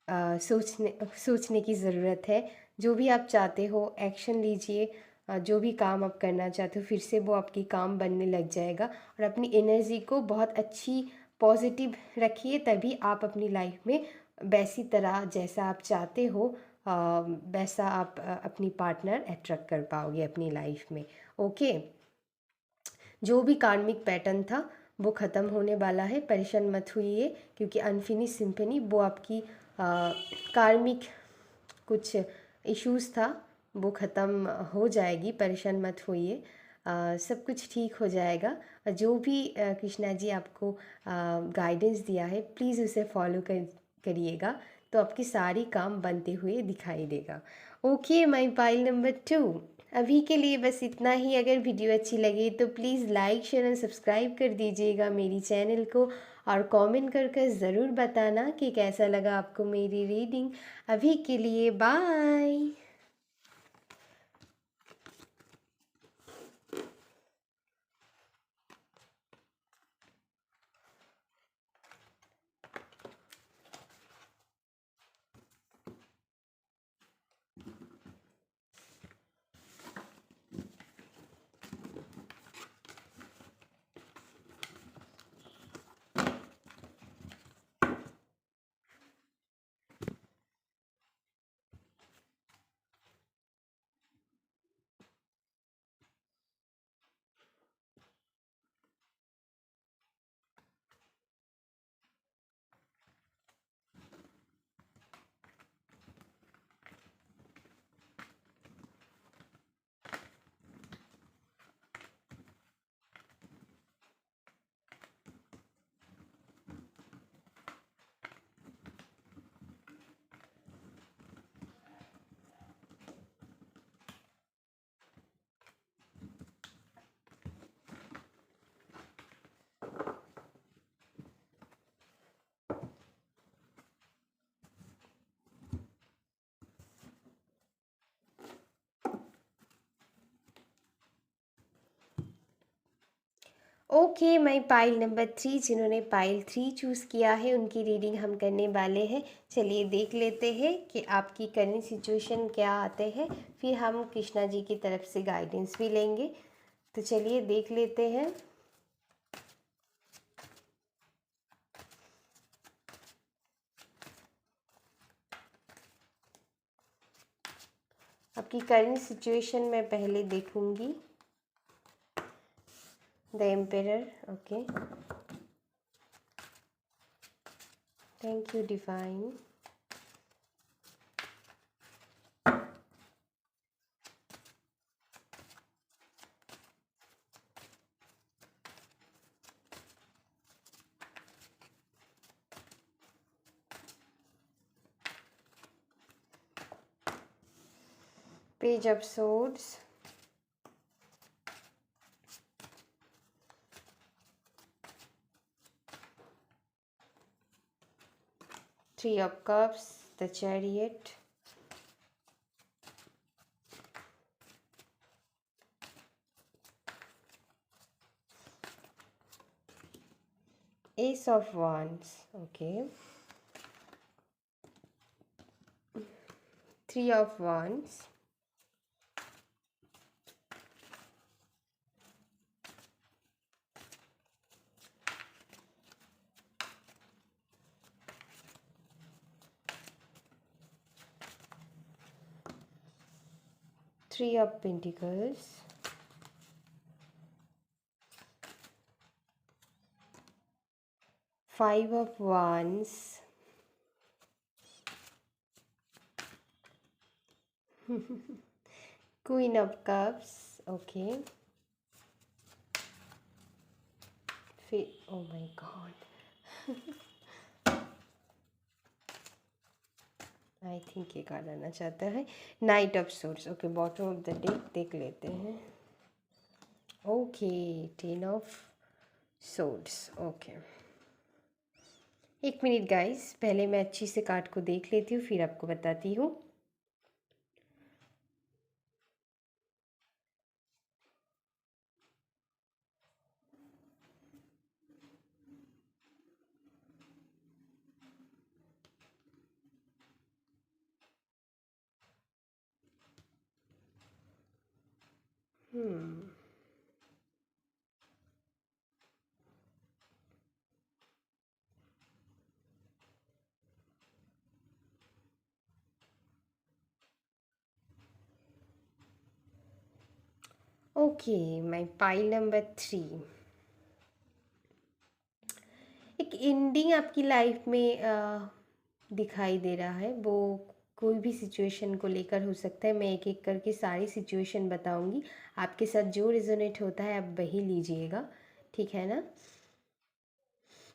सोचने की ज़रूरत है। जो भी आप चाहते हो एक्शन लीजिए, जो भी काम आप करना चाहते हो फिर से वो आपकी काम बनने लग जाएगा। और अपनी एनर्जी को बहुत अच्छी पॉजिटिव रखिए, तभी आप अपनी लाइफ में वैसी तरह जैसा आप चाहते हो वैसा आप अपनी पार्टनर अट्रैक्ट कर पाओगे अपनी लाइफ में। ओके, जो भी कार्मिक पैटर्न था वो ख़त्म होने वाला है, परेशान मत होइए, क्योंकि अनफिनिश सिम्फनी वो आपकी कार्मिक कुछ इश्यूज़ था वो ख़त्म हो जाएगी, परेशान मत होइए। सब कुछ ठीक हो जाएगा। जो भी कृष्णा जी आपको गाइडेंस दिया है प्लीज़ उसे फॉलो करिएगा, तो आपके सारी काम बनते हुए दिखाई देगा। ओके माय पाइल नंबर 2, अभी के लिए बस इतना ही। अगर वीडियो अच्छी लगे तो please like share and subscribe कर दीजिएगा मेरी चैनल को, और कमेंट करके ज़रूर बताना कि कैसा लगा आपको मेरी रीडिंग। अभी के लिए बाय। ओके, मैं पाइल नंबर 3, जिन्होंने पाइल 3 चूज़ किया है उनकी रीडिंग हम करने वाले हैं। चलिए देख लेते हैं कि आपकी करंट सिचुएशन क्या आते हैं, फिर हम कृष्णा जी की तरफ से गाइडेंस भी लेंगे। तो चलिए देख लेते हैं। आपकी करंट सिचुएशन मैं पहले देखूंगी। The emperor, okay, thank you divine. Page of swords, three of cups, the chariot, ace of wands, okay, three of wands, three of pentacles, five of wands, queen of cups, okay, फिर oh my god, I think ये card आना चाहता है, knight of swords, okay, bottom of the deck देख लेते हैं। Okay, ten of swords, okay, एक minute guys, पहले मैं अच्छी से कार्ड को देख लेती हूँ फिर आपको बताती हूँ। ओके, माय पाइल नंबर 3, एक एंडिंग आपकी लाइफ में दिखाई दे रहा है। वो कोई भी सिचुएशन को लेकर हो सकता है। मैं एक एक करके सारी सिचुएशन बताऊंगी, आपके साथ जो रिजोनेट होता है आप वही लीजिएगा, ठीक है ना।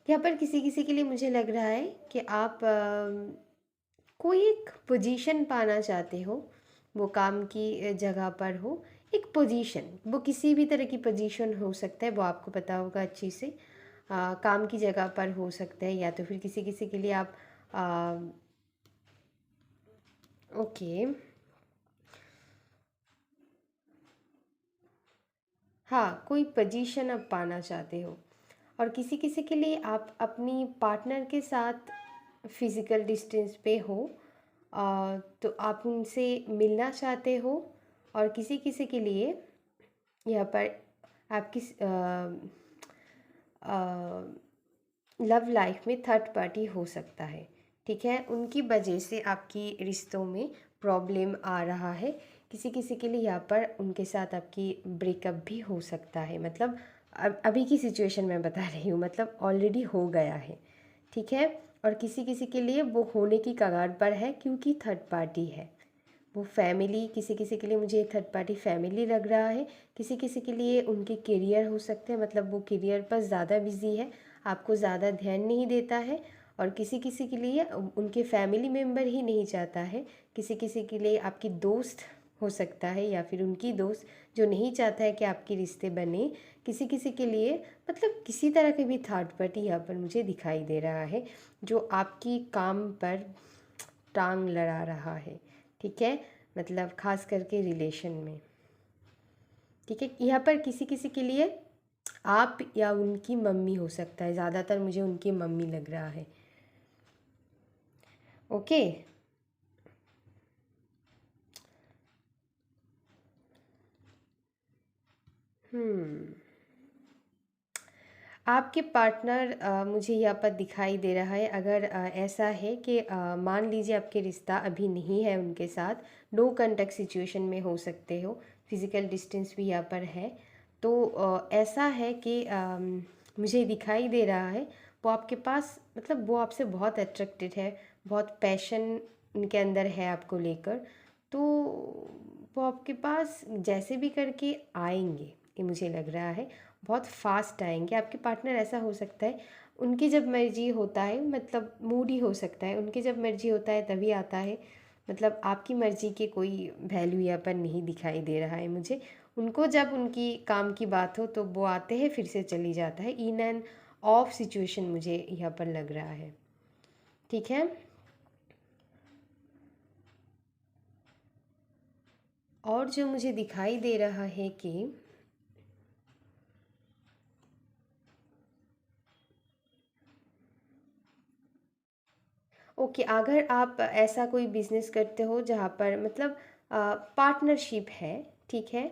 यहाँ पर किसी किसी के लिए मुझे लग रहा है कि आप कोई एक पोजीशन पाना चाहते हो, वो काम की जगह पर हो, एक पोजीशन, वो किसी भी तरह की पोजीशन हो सकता है, वो आपको पता होगा अच्छी से। काम की जगह पर हो सकता है, या तो फिर किसी किसी के लिए आप ओके, हाँ, कोई पोजीशन आप पाना चाहते हो। और किसी किसी के लिए आप अपनी पार्टनर के साथ फिज़िकल डिस्टेंस पे हो, तो आप उनसे मिलना चाहते हो। और किसी किसी के लिए यहाँ पर आपकी लव लाइफ में थर्ड पार्टी हो सकता है, ठीक है। उनकी वजह से आपकी रिश्तों में प्रॉब्लम आ रहा है। किसी किसी के लिए यहाँ पर उनके साथ आपकी ब्रेकअप भी हो सकता है। मतलब अभी की सिचुएशन मैं बता रही हूँ, मतलब ऑलरेडी हो गया है, ठीक है। और किसी किसी के लिए वो होने की कगार पर है, क्योंकि थर्ड पार्टी है वो फैमिली। किसी किसी के लिए मुझे थर्ड पार्टी फैमिली लग रहा है। किसी किसी के लिए उनके करियर हो सकते हैं, मतलब वो करियर पर ज़्यादा बिजी है, आपको ज़्यादा ध्यान नहीं देता है। और किसी किसी के लिए उनके फैमिली मेम्बर ही नहीं चाहता है। किसी किसी के लिए आपकी दोस्त हो सकता है, या फिर उनकी दोस्त जो नहीं चाहता है कि आपके रिश्ते बने। किसी किसी के लिए मतलब किसी तरह के भी थर्ड पार्टी यहाँ पर मुझे दिखाई दे रहा है, जो आपकी काम पर टांग लड़ा रहा है, ठीक है। मतलब खास करके रिलेशन में, ठीक है। यहाँ पर किसी किसी के लिए आप या उनकी मम्मी हो सकता है, ज़्यादातर मुझे उनकी मम्मी लग रहा है। ओके। हम्म आपके पार्टनर मुझे यहाँ पर दिखाई दे रहा है, अगर ऐसा है कि मान लीजिए आपके रिश्ता अभी नहीं है उनके साथ, नो कांटेक्ट सिचुएशन में हो सकते हो, फिज़िकल डिस्टेंस भी यहाँ पर है, तो ऐसा है कि मुझे दिखाई दे रहा है वो आपके पास, मतलब वो आपसे बहुत अट्रैक्टेड है, बहुत पैशन उनके अंदर है आपको लेकर, तो वो आपके पास जैसे भी करके आएंगे, ये मुझे लग रहा है, बहुत फास्ट आएंगे। आपके पार्टनर ऐसा हो सकता है, उनकी जब मर्जी होता है, मतलब मूड ही हो सकता है, उनकी जब मर्जी होता है तभी आता है, मतलब आपकी मर्जी के कोई वैल्यू यहाँ पर नहीं दिखाई दे रहा है मुझे। उनको जब उनकी काम की बात हो तो वो आते हैं, फिर से चली जाता है, इन एंड ऑफ सिचुएशन मुझे यहाँ पर लग रहा है। ठीक है। और जो मुझे दिखाई दे रहा है कि ओके, अगर आप ऐसा कोई बिजनेस करते हो जहाँ पर मतलब पार्टनरशिप है, ठीक है,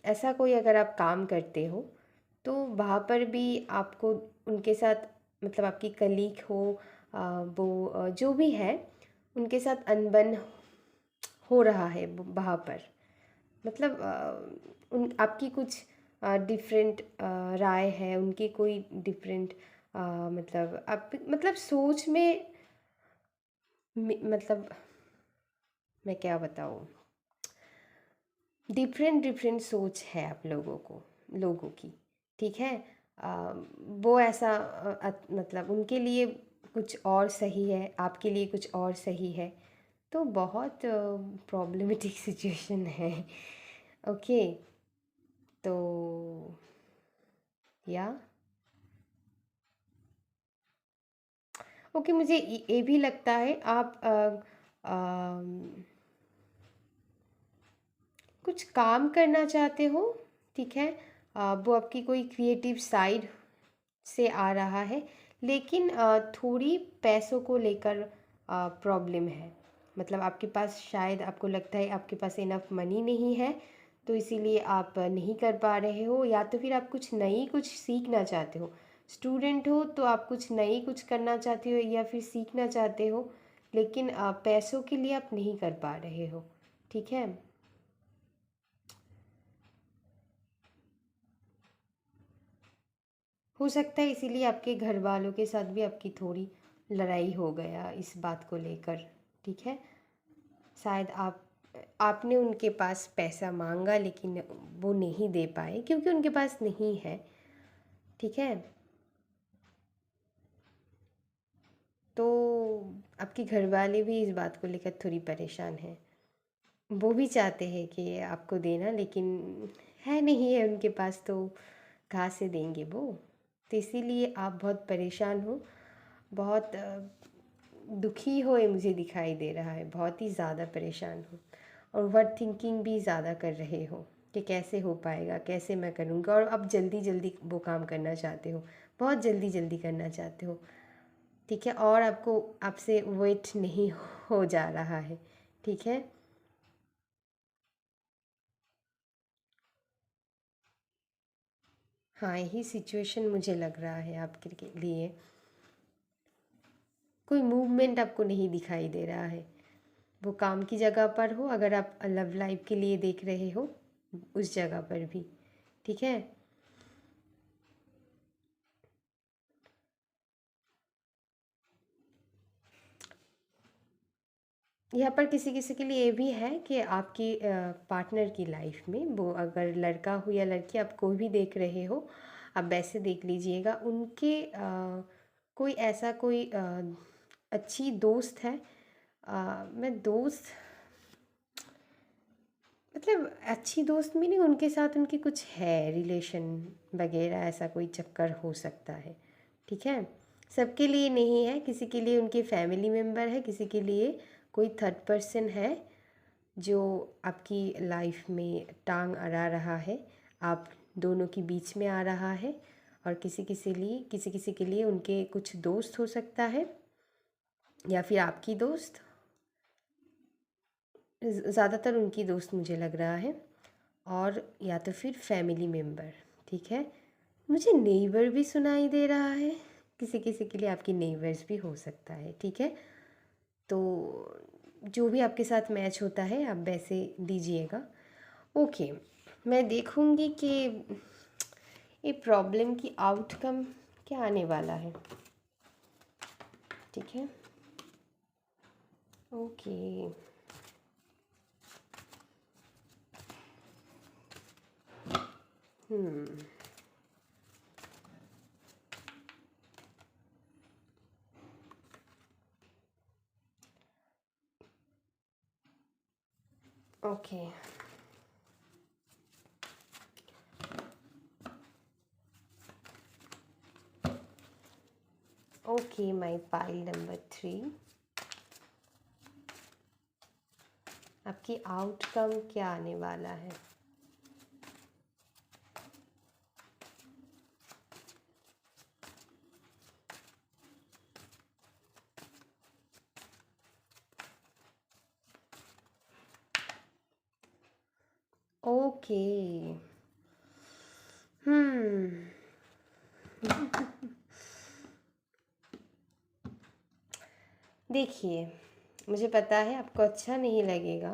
ऐसा कोई अगर आप काम करते हो तो वहाँ पर भी आपको उनके साथ, मतलब आपकी कलीग हो, वो जो भी है, उनके साथ अनबन हो रहा है वहाँ पर, मतलब उन आपकी कुछ डिफरेंट राय है, उनकी कोई डिफरेंट मतलब आप, मतलब सोच में मतलब मैं क्या बताऊँ, डिफरेंट डिफरेंट सोच है आप लोगों की। ठीक है। वो ऐसा मतलब उनके लिए कुछ और सही है, आपके लिए कुछ और सही है, तो बहुत प्रॉब्लमेटिक सिचुएशन है। ओके। तो या ओके, मुझे ये भी लगता है आप कुछ काम करना चाहते हो। ठीक है। वो आपकी कोई क्रिएटिव साइड से आ रहा है, लेकिन थोड़ी पैसों को लेकर प्रॉब्लम है, मतलब आपके पास शायद आपको लगता है आपके पास इनफ मनी नहीं है, तो इसीलिए आप नहीं कर पा रहे हो, या तो फिर आप कुछ सीखना चाहते हो, स्टूडेंट हो तो आप कुछ नई कुछ करना चाहते हो या फिर सीखना चाहते हो, लेकिन पैसों के लिए आप नहीं कर पा रहे हो। ठीक है। हो सकता है इसीलिए आपके घर वालों के साथ भी आपकी थोड़ी लड़ाई हो गया इस बात को लेकर। ठीक है। शायद आपने उनके पास पैसा मांगा लेकिन वो नहीं दे पाए क्योंकि उनके पास नहीं है। ठीक है। तो आपके घर वाले भी इस बात को लेकर थोड़ी परेशान हैं, वो भी चाहते हैं कि आपको देना, लेकिन है नहीं है उनके पास, तो कहाँ से देंगे वो, तो इसीलिए आप बहुत परेशान हो, बहुत दुखी हो, ये मुझे दिखाई दे रहा है, बहुत ही ज़्यादा परेशान हो, और ओवर थिंकिंग भी ज़्यादा कर रहे हो कि कैसे हो पाएगा, कैसे मैं करूँगा, और अब जल्दी जल्दी वो काम करना चाहते हो, बहुत जल्दी जल्दी करना चाहते हो। ठीक है। और आपको आपसे वेट नहीं हो जा रहा है। ठीक है। हाँ, यही सिचुएशन मुझे लग रहा है आपके लिए, कोई मूवमेंट आपको नहीं दिखाई दे रहा है, वो काम की जगह पर हो, अगर आप लव लाइफ के लिए देख रहे हो, उस जगह पर भी। ठीक है। यहाँ पर किसी किसी के लिए ये भी है कि आपकी पार्टनर की लाइफ में, वो अगर लड़का हो या लड़की, आप कोई भी देख रहे हो, आप वैसे देख लीजिएगा, उनके कोई ऐसा कोई अच्छी दोस्त है, मैं दोस्त मतलब अच्छी दोस्त में नहीं, उनके साथ उनकी कुछ है रिलेशन वगैरह, ऐसा कोई चक्कर हो सकता है। ठीक है। सबके लिए नहीं है, किसी के लिए उनके फैमिली मेम्बर है, किसी के लिए कोई थर्ड पर्सन है जो आपकी लाइफ में टांग अड़ा रहा है, आप दोनों के बीच में आ रहा है, और किसी के लिए उनके कुछ दोस्त हो सकता है, या फिर आपकी दोस्त, ज़्यादातर उनकी दोस्त मुझे लग रहा है, और या तो फिर फैमिली मेम्बर। ठीक है, मुझे नेबर भी सुनाई दे रहा है, किसी के लिए आपकी नेबर्स भी हो सकता है। ठीक है, तो जो भी आपके साथ मैच होता है आप वैसे दीजिएगा। ओके, मैं देखूँगी कि ये प्रॉब्लम की आउटकम क्या आने वाला है। ठीक है, okay. Okay, okay, my pile number 3, आपकी आउटकम क्या आने वाला है। ओके, देखिए, मुझे पता है आपको अच्छा नहीं लगेगा,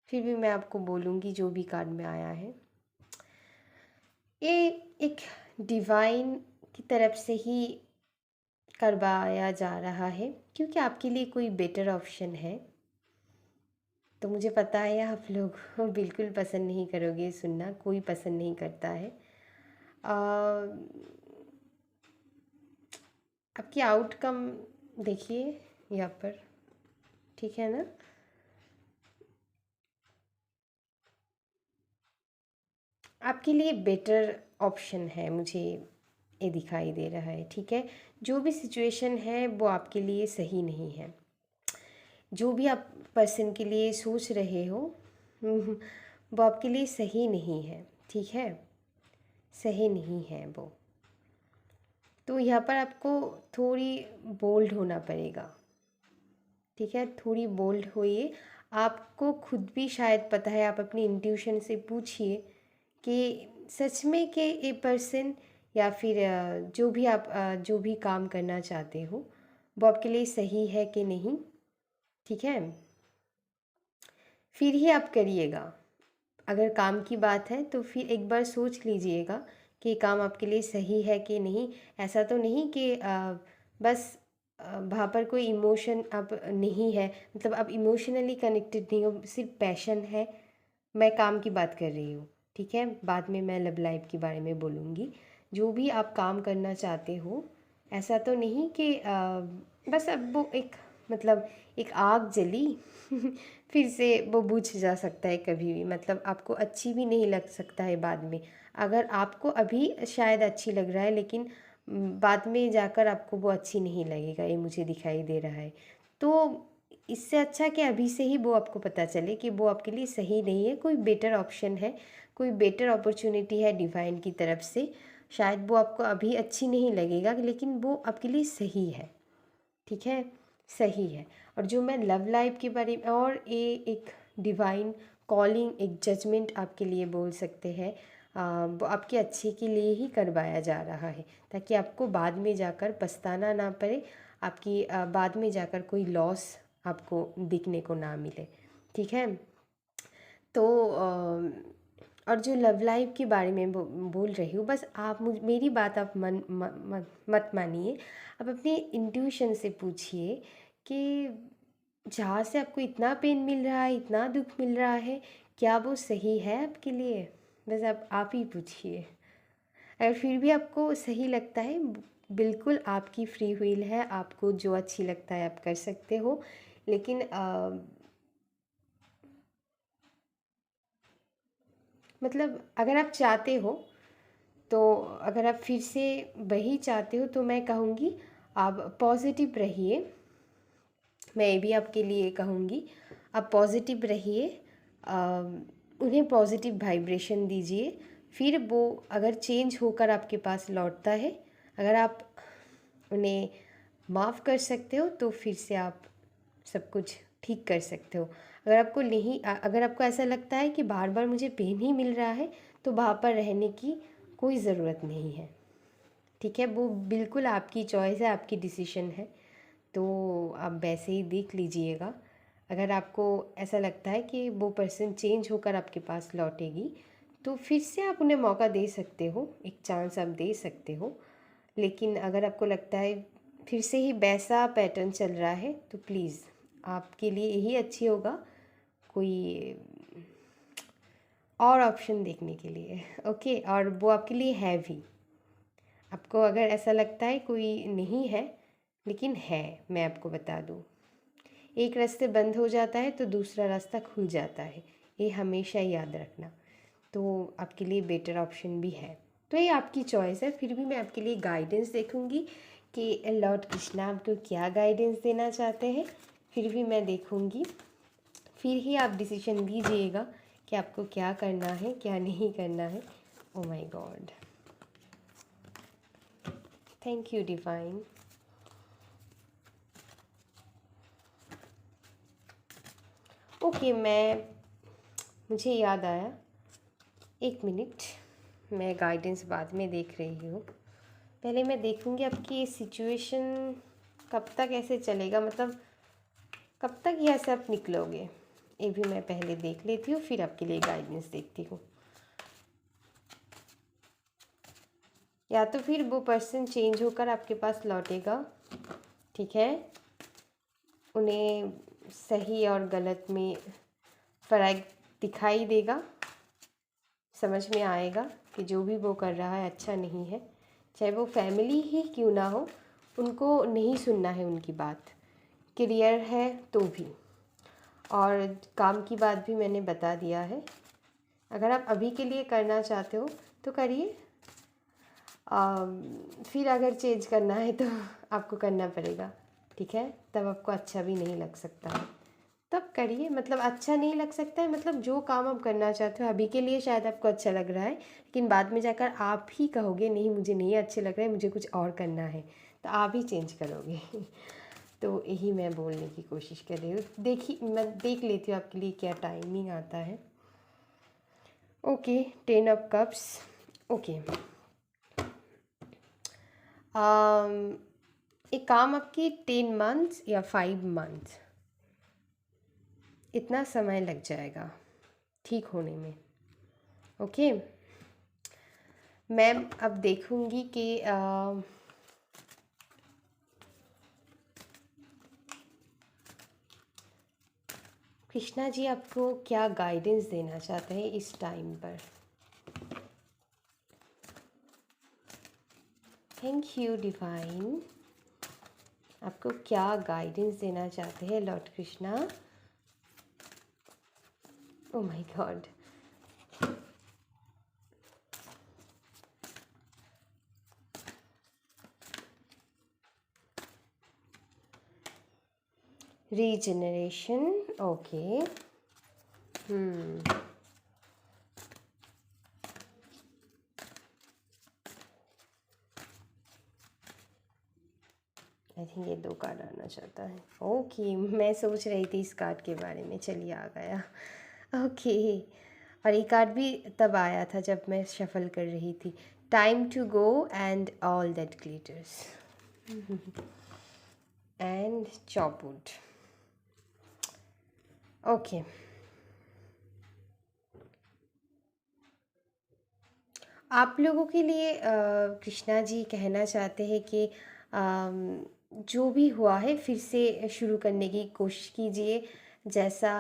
फिर भी मैं आपको बोलूँगी जो भी कार्ड में आया है, ये एक डिवाइन की तरफ से ही करवाया जा रहा है, क्योंकि आपके लिए कोई बेटर ऑप्शन है। तो मुझे पता है आप लोग बिल्कुल पसंद नहीं करोगे सुनना, कोई पसंद नहीं करता है। आपकी आउटकम देखिए यहाँ पर, ठीक है ना। आपके लिए बेटर ऑप्शन है, मुझे ये दिखाई दे रहा है। ठीक है, जो भी सिचुएशन है वो आपके लिए सही नहीं है, जो भी आप पर्सन के लिए सोच रहे हो वो आपके लिए सही नहीं है। ठीक है, सही नहीं है वो। तो यहाँ पर आपको थोड़ी बोल्ड होना पड़ेगा। ठीक है, थोड़ी बोल्ड होइए। आपको खुद भी शायद पता है, आप अपनी इंट्यूशन से पूछिए कि सच में कि ये पर्सन या फिर जो भी काम करना चाहते हो वो आपके लिए सही है कि नहीं। ठीक है, फिर ही आप करिएगा। अगर काम की बात है तो फिर एक बार सोच लीजिएगा कि काम आपके लिए सही है कि नहीं। ऐसा तो नहीं कि बस वहाँ पर कोई इमोशन अब नहीं है, मतलब आप इमोशनली कनेक्टेड नहीं हो, सिर्फ पैशन है। मैं काम की बात कर रही हूँ। ठीक है, बाद में मैं लव लाइफ के बारे में बोलूँगी। जो भी आप काम करना चाहते हो, ऐसा तो नहीं कि बस अब वो एक, मतलब एक आग जली फिर से वो बुझ जा सकता है कभी भी, मतलब आपको अच्छी भी नहीं लग सकता है बाद में। अगर आपको अभी शायद अच्छी लग रहा है, लेकिन बाद में जाकर आपको वो अच्छी नहीं लगेगा, ये मुझे दिखाई दे रहा है। तो इससे अच्छा कि अभी से ही वो आपको पता चले कि वो आपके लिए सही नहीं है, कोई बेटर ऑप्शन है, कोई बेटर अपॉर्चुनिटी है डिवाइन की तरफ से। शायद वो आपको अभी अच्छी नहीं लगेगा, लेकिन वो आपके लिए सही है। ठीक है, सही है। और जो मैं लव लाइफ के बारे में, और ये एक डिवाइन कॉलिंग, एक जजमेंट आपके लिए बोल सकते हैं, वो आपके अच्छे के लिए ही करवाया जा रहा है, ताकि आपको बाद में जाकर पछताना ना पड़े, आपकी बाद में जाकर कोई लॉस आपको दिखने को ना मिले। ठीक है, तो और जो लव लाइफ के बारे में बोल रही हूँ, बस आप मेरी बात आप मत मानिए। आप अपनी इंट्यूशन से पूछिए कि जहाँ से आपको इतना पेन मिल रहा है, इतना दुख मिल रहा है, क्या वो सही है आपके लिए। बस आप ही पूछिए। अगर फिर भी आपको सही लगता है, बिल्कुल आपकी फ्री व्हिल है, आपको जो अच्छी लगता है आप कर सकते हो। लेकिन मतलब अगर आप चाहते हो, तो अगर आप फिर से वही चाहते हो, तो मैं कहूँगी आप पॉजिटिव रहिए। मैं ये भी आपके लिए कहूँगी, आप पॉजिटिव रहिए, उन्हें पॉजिटिव वाइब्रेशन दीजिए, फिर वो अगर चेंज होकर आपके पास लौटता है, अगर आप उन्हें माफ़ कर सकते हो तो फिर से आप सब कुछ ठीक कर सकते हो। अगर आपको नहीं अगर आपको ऐसा लगता है कि बार बार मुझे पेन ही मिल रहा है, तो वहाँ पर रहने की कोई ज़रूरत नहीं है। ठीक है, वो बिल्कुल आपकी चॉइस है, आपकी डिसीजन है। तो आप वैसे ही देख लीजिएगा। अगर आपको ऐसा लगता है कि वो पर्सन चेंज होकर आपके पास लौटेगी, तो फिर से आप उन्हें मौका दे सकते हो, एक चांस आप दे सकते हो। लेकिन अगर आपको लगता है फिर से ही वैसा पैटर्न चल रहा है, तो प्लीज़ आपके लिए यही अच्छी होगा कोई और ऑप्शन देखने के लिए। ओके, और वो आपके लिए है भी। आपको अगर ऐसा लगता है कोई नहीं है, लेकिन है, मैं आपको बता दूँ, एक रास्ते बंद हो जाता है तो दूसरा रास्ता खुल जाता है, ये हमेशा याद रखना। तो आपके लिए बेटर ऑप्शन भी है। तो ये आपकी चॉइस है। फिर भी मैं आपके लिए गाइडेंस देखूंगी कि लॉर्ड कृष्णा आपको क्या गाइडेंस देना चाहते हैं। फिर भी मैं देखूंगी, फिर ही आप डिसीजन लीजिएगा कि आपको क्या करना है, क्या नहीं करना है। ओ my God, thank you divine. Okay, मुझे याद आया, एक मिनट, मैं गाइडेंस बाद में देख रही हूँ। पहले मैं देखूँगी आपकी ये सिचुएशन कब तक ऐसे चलेगा, मतलब कब तक ये ऐसे आप निकलोगे, ये भी मैं पहले देख लेती हूँ, फिर आपके लिए गाइडेंस देखती हूँ। या तो फिर वो पर्सन चेंज होकर आपके पास लौटेगा, ठीक है, उन्हें सही और गलत में फ़र्क दिखाई देगा, समझ में आएगा कि जो भी वो कर रहा है अच्छा नहीं है, चाहे वो फैमिली ही क्यों ना हो, उनको नहीं सुनना है उनकी बात, करियर है तो भी। और काम की बात भी मैंने बता दिया है। अगर आप अभी के लिए करना चाहते हो तो करिए, फिर अगर चेंज करना है तो आपको करना पड़ेगा, ठीक है, तब आपको अच्छा भी नहीं लग सकता है, तब करिए। मतलब अच्छा नहीं लग सकता है, मतलब जो काम आप करना चाहते हो अभी के लिए शायद आपको अच्छा लग रहा है, लेकिन बाद में जाकर आप ही कहोगे नहीं मुझे नहीं अच्छे लग रहे हैं, मुझे कुछ और करना है, तो आप ही चेंज करोगे। तो यही मैं बोलने की कोशिश कर रही हूँ। देखिए, मैं देख लेती हूँ आपके लिए क्या टाइमिंग आता है। Okay, 10 of cups. ओके, एक काम आपकी 10 मंथ्स या 5 मंथ्स, इतना समय लग जाएगा ठीक होने में। ओके, मैं अब देखूंगी कि कृष्णा जी आपको क्या गाइडेंस देना चाहते हैं इस टाइम पर। थैंक यू डिवाइन, आपको क्या गाइडेंस देना चाहते हैं Lord Krishna. Oh my God, regeneration. Okay, I think ये 2 कार्ड आना चाहता है। ओके, मैं सोच रही थी इस कार्ड के बारे में, चलिए आ गया। ओके, और ये कार्ड भी तब आया था जब मैं शफल कर रही थी। Time to go and all that glitters and chop wood. Okay, आप लोगों के लिए कृष्णा जी कहना चाहते हैं कि जो भी हुआ है फिर से शुरू करने की कोशिश कीजिए। जैसा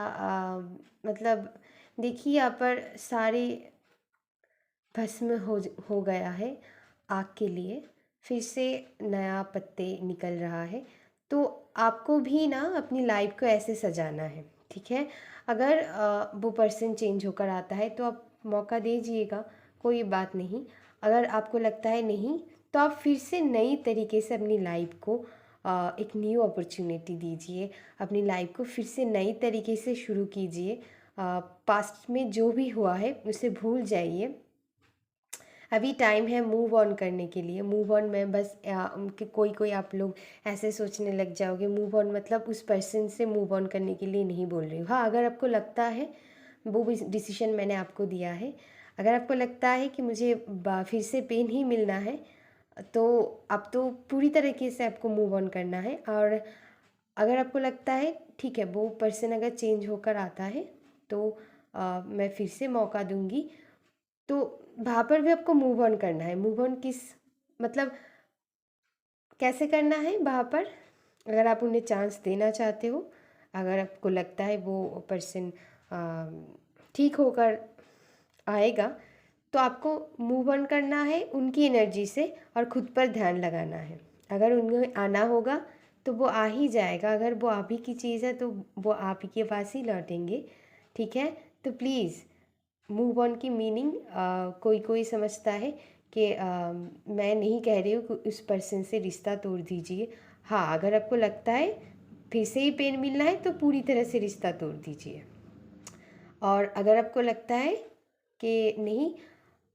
मतलब देखिए, यहाँ पर सारे भस्म हो गया है आग के लिए, फिर से नया पत्ते निकल रहा है। तो आपको भी ना अपनी लाइफ को ऐसे सजाना है, ठीक है। अगर वो पर्सन चेंज होकर आता है तो आप मौका दीजिएगा, कोई बात नहीं। अगर आपको लगता है नहीं, तो आप फिर से नई तरीके से अपनी लाइफ को एक न्यू अपॉर्चुनिटी दीजिए, अपनी लाइफ को फिर से नई तरीके से शुरू कीजिए। पास्ट में जो भी हुआ है उसे भूल जाइए, अभी टाइम है मूव ऑन करने के लिए। मूव ऑन में बस उनके कोई आप लोग ऐसे सोचने लग जाओगे, मूव ऑन मतलब उस पर्सन से मूव ऑन करने के लिए नहीं बोल रही हूँ। हाँ, अगर आपको लगता है, वो भी डिसीजन मैंने आपको दिया है, अगर आपको लगता है कि मुझे फिर से पेन ही मिलना है, तो अब तो पूरी तरीके से आपको मूव ऑन करना है। और अगर आपको लगता है ठीक है, वो पर्सन अगर चेंज होकर आता है तो मैं फिर से मौका दूंगी, तो वहाँ पर भी आपको मूव ऑन करना है। मूव ऑन किस मतलब कैसे करना है वहाँ पर, अगर आप उन्हें चांस देना चाहते हो, अगर आपको लगता है वो पर्सन ठीक होकर आएगा, तो आपको मूव ऑन करना है उनकी एनर्जी से और ख़ुद पर ध्यान लगाना है। अगर उन्हें आना होगा तो वो आ ही जाएगा, अगर वो आप ही की चीज़ है तो वो आप ही के पास ही लौटेंगे, ठीक है। तो प्लीज़ मूव ऑन की मीनिंग कोई कोई समझता है कि मैं नहीं कह रही हूँ कि उस पर्सन से रिश्ता तोड़ दीजिए। हाँ, अगर आपको लगता है फिर से ही पेन मिलना है तो पूरी तरह से रिश्ता तोड़ दीजिए। और अगर आपको लगता है कि नहीं,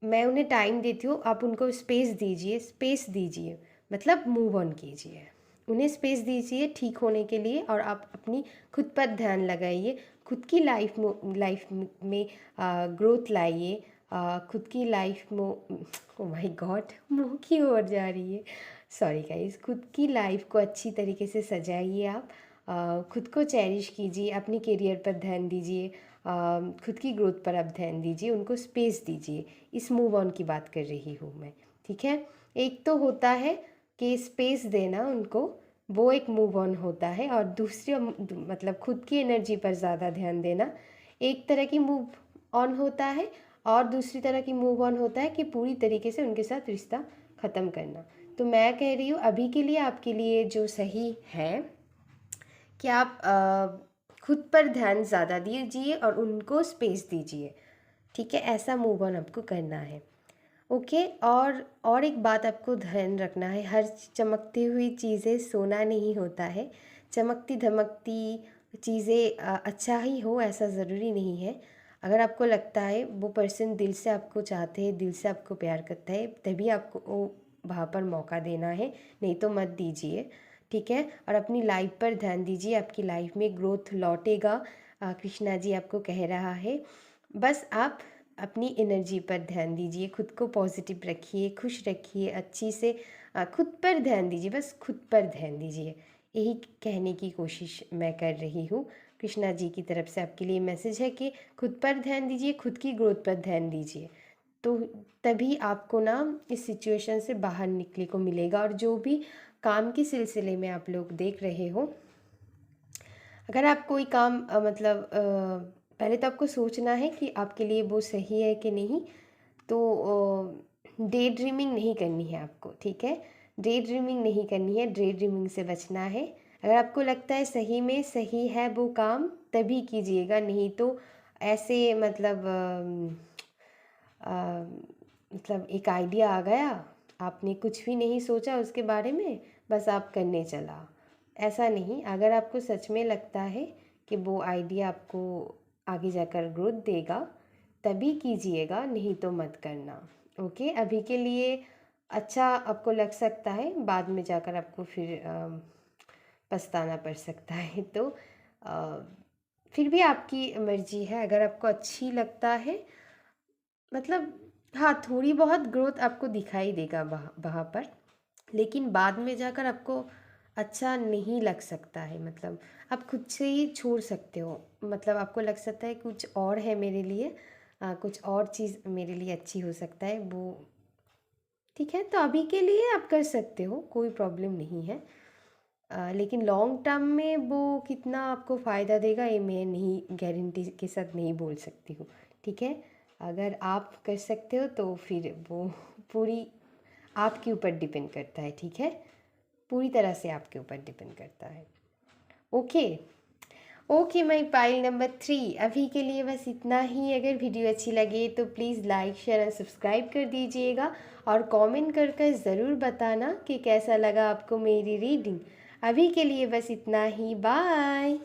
मैं उन्हें टाइम देती हूँ, आप उनको स्पेस दीजिए, स्पेस दीजिए मतलब मूव ऑन कीजिए, उन्हें स्पेस दीजिए ठीक होने के लिए, और आप अपनी खुद पर ध्यान लगाइए, खुद की लाइफ में ग्रोथ लाइए, खुद की लाइफ में, ओ माय गॉड मुँह की ओर जा रही है, सॉरी गाइस, खुद की लाइफ को अच्छी तरीके से सजाइए आप, खुद को चेरिश कीजिए, अपनी करियर पर ध्यान दीजिए, खुद की ग्रोथ पर आप ध्यान दीजिए, उनको स्पेस दीजिए। इस मूव ऑन की बात कर रही हूँ मैं, ठीक है। एक तो होता है कि स्पेस देना उनको, वो एक मूव ऑन होता है, और दूसरी मतलब खुद की एनर्जी पर ज़्यादा ध्यान देना एक तरह की मूव ऑन होता है, और दूसरी तरह की मूव ऑन होता है कि पूरी तरीके से उनके साथ रिश्ता ख़त्म करना। तो मैं कह रही हूँ अभी के लिए आपके लिए जो सही है कि आप खुद पर ध्यान ज़्यादा दीजिए और उनको स्पेस दीजिए, ठीक है। ऐसा मूव ऑन आपको करना है, ओके। और एक बात आपको ध्यान रखना है, हर चमकती हुई चीज़ें सोना नहीं होता है। चमकती धमकती चीज़ें अच्छा ही हो ऐसा ज़रूरी नहीं है। अगर आपको लगता है वो पर्सन दिल से आपको चाहते हैं, दिल से आपको प्यार करता है, तभी आपको वहाँ पर मौका देना है, नहीं तो मत दीजिए, ठीक है। और अपनी लाइफ पर ध्यान दीजिए, आपकी लाइफ में ग्रोथ लौटेगा, कृष्णा जी आपको कह रहा है। बस आप अपनी एनर्जी पर ध्यान दीजिए, खुद को पॉजिटिव रखिए, खुश रखिए, अच्छी से खुद पर ध्यान दीजिए, बस खुद पर ध्यान दीजिए, यही कहने की कोशिश मैं कर रही हूँ। कृष्णा जी की तरफ से आपके लिए मैसेज है कि खुद पर ध्यान दीजिए, खुद की ग्रोथ पर ध्यान दीजिए, तो तभी आपको ना इस सिचुएशन से बाहर निकले को मिलेगा। और जो भी काम के सिलसिले में आप लोग देख रहे हो, अगर आप कोई काम मतलब पहले तो आपको सोचना है कि आपके लिए वो सही है कि नहीं, तो डे ड्रीमिंग नहीं करनी है आपको, ठीक है। डे ड्रीमिंग नहीं करनी है, डे ड्रीमिंग से बचना है। अगर आपको लगता है सही में सही है वो काम, तभी कीजिएगा, नहीं तो ऐसे मतलब एक आइडिया आ गया, आपने कुछ भी नहीं सोचा उसके बारे में, बस आप करने चला, ऐसा नहीं। अगर आपको सच में लगता है कि वो आइडिया आपको आगे जाकर ग्रोथ देगा, तभी कीजिएगा, नहीं तो मत करना, ओके। अभी के लिए अच्छा आपको लग सकता है, बाद में जाकर आपको फिर पछताना पड़ सकता है, तो फिर भी आपकी मर्जी है। अगर आपको अच्छी लगता है, मतलब हाँ, थोड़ी बहुत ग्रोथ आपको दिखाई देगा वहाँ पर, लेकिन बाद में जाकर आपको अच्छा नहीं लग सकता है, मतलब आप खुद से ही छोड़ सकते हो, मतलब आपको लग सकता है कुछ और है मेरे लिए, कुछ और चीज़ मेरे लिए अच्छी हो सकता है वो, ठीक है। तो अभी के लिए आप कर सकते हो, कोई प्रॉब्लम नहीं है, लेकिन लॉन्ग टर्म में वो कितना आपको फ़ायदा देगा ये मैं नहीं गारंटी के साथ नहीं बोल सकती हूँ, ठीक है। अगर आप कर सकते हो तो फिर वो पूरी आपके ऊपर डिपेंड करता है, ठीक है, पूरी तरह से आपके ऊपर डिपेंड करता है, okay. Okay my pile number 3, अभी के लिए बस इतना ही। अगर वीडियो अच्छी लगे तो प्लीज़ लाइक शेयर और सब्सक्राइब कर दीजिएगा, और कमेंट कर ज़रूर बताना कि कैसा लगा आपको मेरी रीडिंग। अभी के लिए बस इतना ही, बाय।